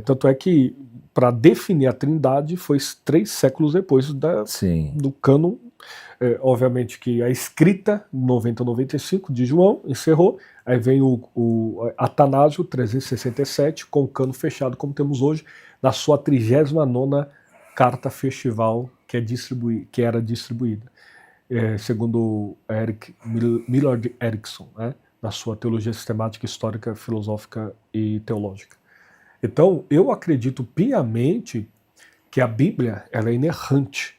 Tanto é que, para definir a Trindade, foi 3 séculos depois do cânon. Obviamente que a escrita, 90-95, de João, encerrou. Aí vem o Atanásio, 367, com o cânon fechado, como temos hoje, na sua 39ª carta festival que era distribuída. Segundo Millard Erickson, né, na sua Teologia Sistemática, Histórica, Filosófica e Teológica. Então, eu acredito piamente que a Bíblia ela é inerrante.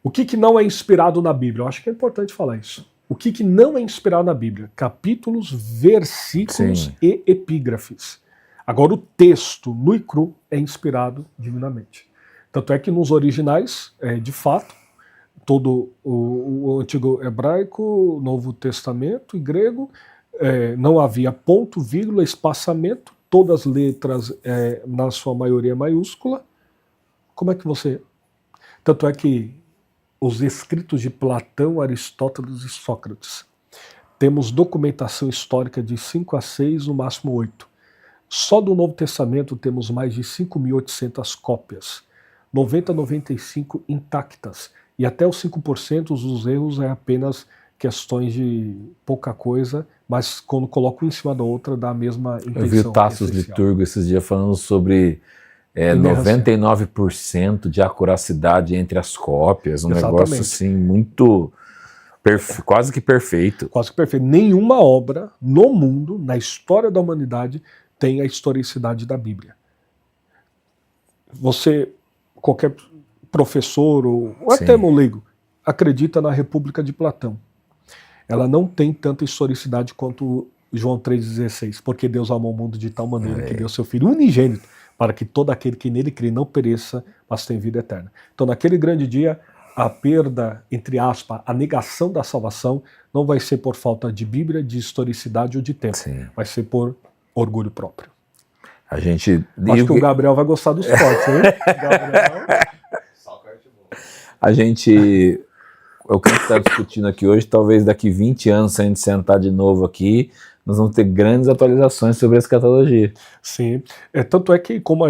O que não é inspirado na Bíblia? Eu acho que é importante falar isso. O que não é inspirado na Bíblia? Capítulos, versículos e epígrafes. Agora, o texto, nu e cru, é inspirado divinamente. Tanto é que nos originais, de fato, todo o Antigo Hebraico, Novo Testamento e Grego, não havia ponto, vírgula, espaçamento, todas as letras, na sua maioria, maiúscula. Como é que você... Tanto é que os escritos de Platão, Aristóteles e Sócrates, temos documentação histórica de 5 a 6, no máximo 8. Só do Novo Testamento temos mais de 5.800 cópias, 90 a 95 intactas, e até os 5% dos erros é apenas questões de pouca coisa, mas quando coloco um em cima da outra dá a mesma intenção. Eu vi o Tasso Liturgo esses dias falando sobre 99% de acuracidade entre as cópias, um negócio assim muito... quase que perfeito. Quase que perfeito. Nenhuma obra no mundo, na história da humanidade, tem a historicidade da Bíblia. Qualquer professor ou até leigo, acredita na República de Platão. Ela não tem tanta historicidade quanto João 3,16, porque Deus amou o mundo de tal maneira que deu seu Filho unigênito, para que todo aquele que nele crê não pereça, mas tenha vida eterna. Então, naquele grande dia, a perda, entre aspas, a negação da salvação, não vai ser por falta de Bíblia, de historicidade ou de tempo. Sim. Vai ser por orgulho próprio. A gente... Acho que o Gabriel vai gostar dos cortes, hein? Gabriel... Só corte bom. A gente... O que a gente está discutindo aqui hoje, talvez daqui 20 anos, se a gente sentar de novo aqui, nós vamos ter grandes atualizações sobre a escatologia. Sim, tanto é que como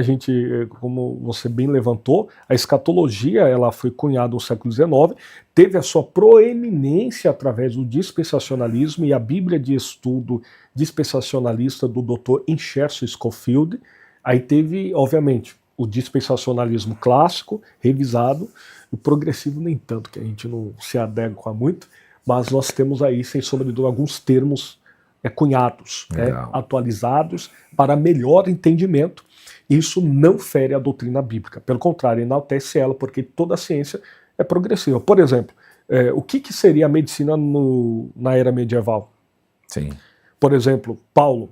você bem levantou, a escatologia ela foi cunhada no século XIX, teve a sua proeminência através do dispensacionalismo e a Bíblia de Estudo Dispensacionalista do Dr. Incherso Scofield. Aí teve, obviamente, o dispensacionalismo clássico, revisado, o progressivo nem tanto, que a gente não se adequa muito, mas nós temos aí, sem sombra de dúvida, alguns termos cunhados, atualizados para melhor entendimento. Isso não fere a doutrina bíblica, pelo contrário, enaltece ela, porque toda a ciência é progressiva. Por exemplo, o que seria a medicina na era medieval? Sim. Por exemplo, Paulo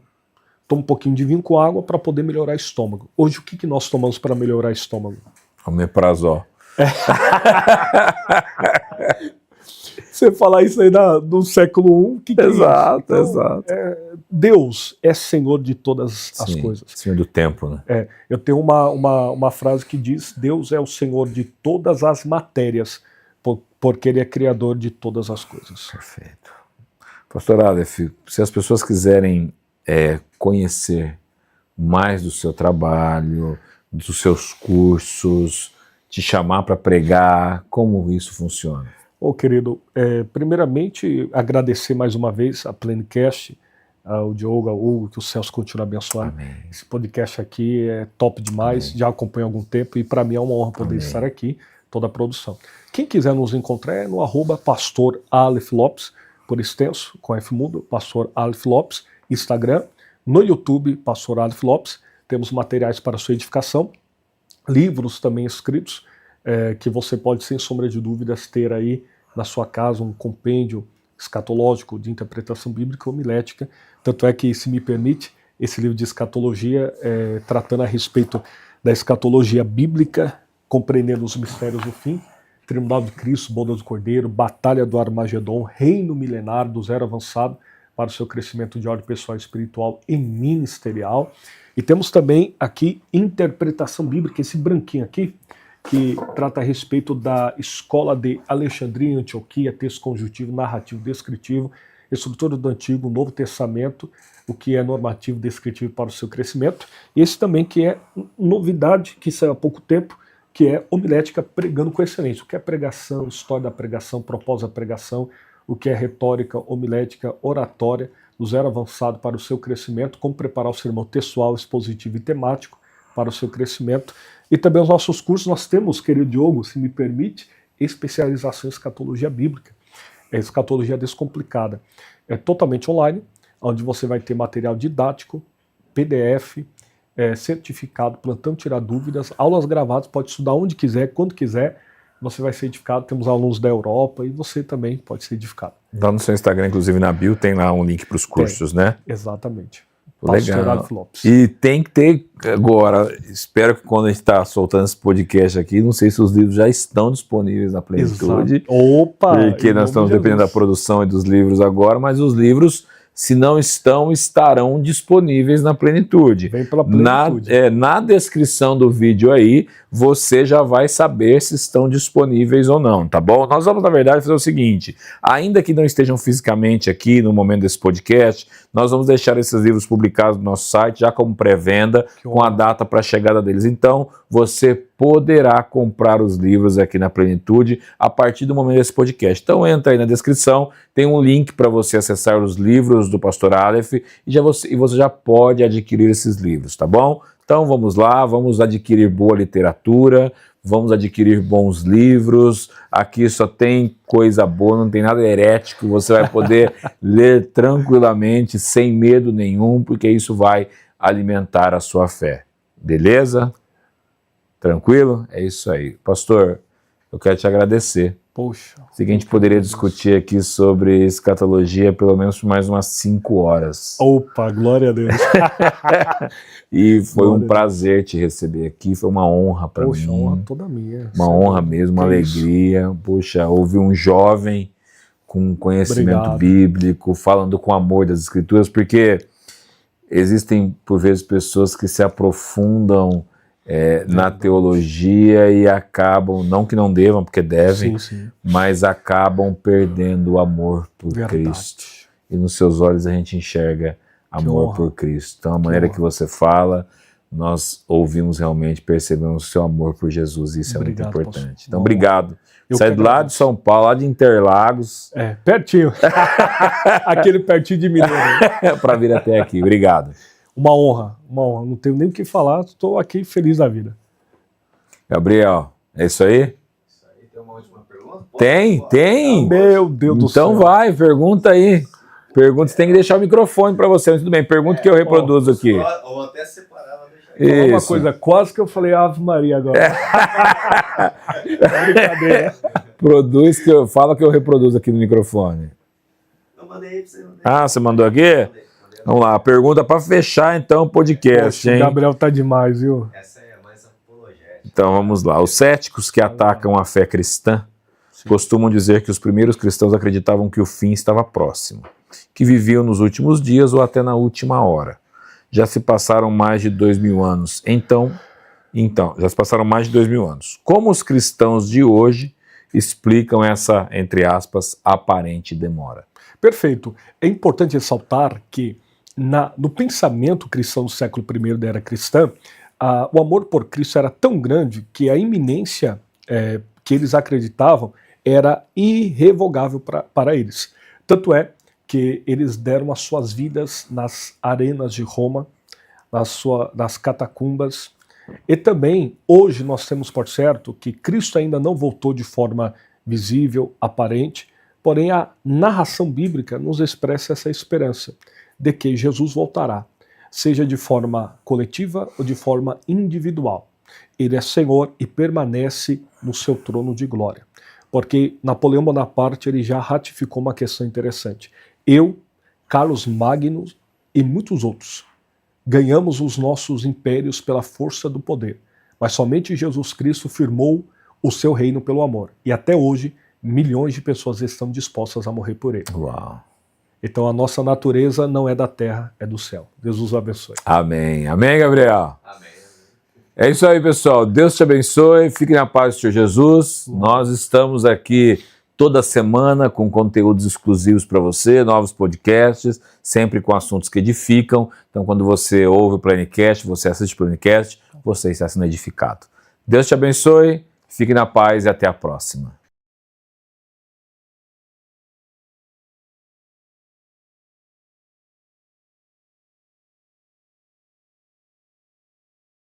toma um pouquinho de vinho com água para poder melhorar o estômago. Hoje, o que nós tomamos para melhorar o estômago? Omeprazol. Você falar isso aí do século I, Exato, é isso? Exato. Deus é Senhor de todas as coisas. Senhor do tempo, né? Eu tenho uma frase que diz: Deus é o Senhor de todas as matérias, porque Ele é Criador de todas as coisas. Perfeito. Pastor Aleph, se as pessoas quiserem conhecer mais do seu trabalho, dos seus cursos, te chamar para pregar, como isso funciona? Querido, primeiramente agradecer mais uma vez a Plenicast, ao Diogo, ao Hugo, que o Celso continue a abençoar. Amém. Esse podcast aqui é top demais, já acompanho há algum tempo e para mim é uma honra poder estar aqui, toda a produção. Quem quiser nos encontrar é no @Pastor Aleph Lopes, por extenso, com F mudo, Pastor Aleph Lopes, Instagram, no YouTube, Pastor Aleph Lopes. Temos materiais para sua edificação, livros também escritos, que você pode, sem sombra de dúvidas, ter aí na sua casa um compêndio escatológico de interpretação bíblica homilética. Tanto é que, se me permite, esse livro de escatologia, tratando a respeito da escatologia bíblica, compreendendo os mistérios do fim, Tribunal de Cristo, Boda do Cordeiro, Batalha do Armagedon, Reino Milenar do Zero Avançado, para o seu crescimento de ordem pessoal, espiritual e ministerial. E temos também aqui interpretação bíblica, esse branquinho aqui, que trata a respeito da escola de Alexandria em Antioquia, texto conjuntivo, narrativo, descritivo, estrutura do Antigo, Novo Testamento, o que é normativo, descritivo para o seu crescimento. Esse também que é novidade, que saiu há pouco tempo, que é homilética pregando com excelência. O que é pregação, história da pregação, propósito da pregação, o que é retórica, homilética, oratória, do zero avançado para o seu crescimento, como preparar o sermão textual, expositivo e temático para o seu crescimento. E também os nossos cursos, nós temos, querido Diogo, se me permite, especialização em escatologia bíblica, escatologia descomplicada. É totalmente online, onde você vai ter material didático, PDF, certificado, plantão tirar dúvidas, aulas gravadas, pode estudar onde quiser, quando quiser, você vai ser edificado. Temos alunos da Europa e você também pode ser edificado. Lá no seu Instagram, inclusive na bio, tem lá um link para os cursos, né? Exatamente. Legal. E tem que ter agora, espero que quando a gente está soltando esse podcast aqui, não sei se os livros já estão disponíveis na Plenitude. Opa! Porque nós estamos dependendo da produção e dos livros agora, mas os livros, se não estão, estarão disponíveis na Plenitude. Vem pela Plenitude. Na descrição do vídeo aí, você já vai saber se estão disponíveis ou não, tá bom? Nós vamos, na verdade, fazer o seguinte, ainda que não estejam fisicamente aqui no momento desse podcast, nós vamos deixar esses livros publicados no nosso site, já como pré-venda, com a data para a chegada deles. Então, você poderá comprar os livros aqui na Plenitude a partir do momento desse podcast. Então, entra aí na descrição, tem um link para você acessar os livros do Pastor Aleph e você já pode adquirir esses livros, tá bom? Então, vamos lá, vamos adquirir boa literatura, vamos adquirir bons livros. Aqui só tem coisa boa, não tem nada herético, você vai poder ler tranquilamente, sem medo nenhum, porque isso vai alimentar a sua fé. Beleza? Tranquilo? É isso aí. Pastor, eu quero te agradecer Poxa. Sei que a gente poderia discutir aqui sobre escatologia pelo menos por mais umas 5 horas. Opa, glória a Deus. E foi Glória um prazer te receber aqui, foi uma honra para mim. Poxa, honra toda minha. Uma honra mesmo, uma alegria. Poxa, ouvir um jovem com conhecimento bíblico, falando com amor das Escrituras, porque existem, por vezes, pessoas que se aprofundam na teologia e acabam, não que não devam, porque devem, sim. mas acabam perdendo o amor por Cristo. E nos seus olhos a gente enxerga amor por Cristo. Então a maneira que você fala, nós ouvimos realmente, percebemos o seu amor por Jesus, e isso é muito importante. Pastor. Então obrigado. Sai do lado de São Paulo, lá de Interlagos. Pertinho. Aquele pertinho de Mineiro. Para vir até aqui. Obrigado. Uma honra. Não tenho nem o que falar, estou aqui feliz da vida. Gabriel, é isso aí? Isso aí, tem uma última pergunta? Tem. Meu Deus do céu. Então vai, pergunta aí. Pergunta, você tem que deixar o microfone para você, mas tudo bem, pergunta que eu reproduzo aqui. Ou até separar, Falar uma coisa, quase que eu falei Ave Maria agora. Brincadeira. Produz fala que eu reproduzo aqui no microfone. Eu mandei aí pra você. Você mandou aqui? Mandei. Vamos lá, pergunta para fechar então o podcast. Poxa, hein? O Gabriel tá demais, viu? Essa é mais apologética. Então vamos lá. Os céticos que atacam a fé cristã costumam dizer que os primeiros cristãos acreditavam que o fim estava próximo, que viviam nos últimos dias ou até na última hora. Já se passaram mais de 2000 anos. Então, já se passaram mais de 2000 anos. Como os cristãos de hoje explicam essa, entre aspas, aparente demora? Perfeito. É importante ressaltar que no pensamento cristão do século I da era cristã, o amor por Cristo era tão grande que a iminência que eles acreditavam era irrevogável para eles. Tanto é que eles deram as suas vidas nas arenas de Roma, nas catacumbas. E também, hoje nós temos por certo que Cristo ainda não voltou de forma visível, aparente, porém a narração bíblica nos expressa essa esperança de que Jesus voltará, seja de forma coletiva ou de forma individual. Ele é Senhor e permanece no seu trono de glória. Porque Napoleão Bonaparte ele já ratificou uma questão interessante. Eu, Carlos Magno e muitos outros ganhamos os nossos impérios pela força do poder, mas somente Jesus Cristo firmou o seu reino pelo amor. E até hoje, milhões de pessoas estão dispostas a morrer por ele. Uau! Então a nossa natureza não é da terra, é do céu. Deus os abençoe. Amém. Amém, Gabriel? Amém. É isso aí, pessoal. Deus te abençoe. Fique na paz do Senhor Jesus. Nós estamos aqui toda semana com conteúdos exclusivos para você, novos podcasts, sempre com assuntos que edificam. Então, quando você ouve o Planecast, você assiste o Planecast, você está sendo edificado. Deus te abençoe, fique na paz e até a próxima.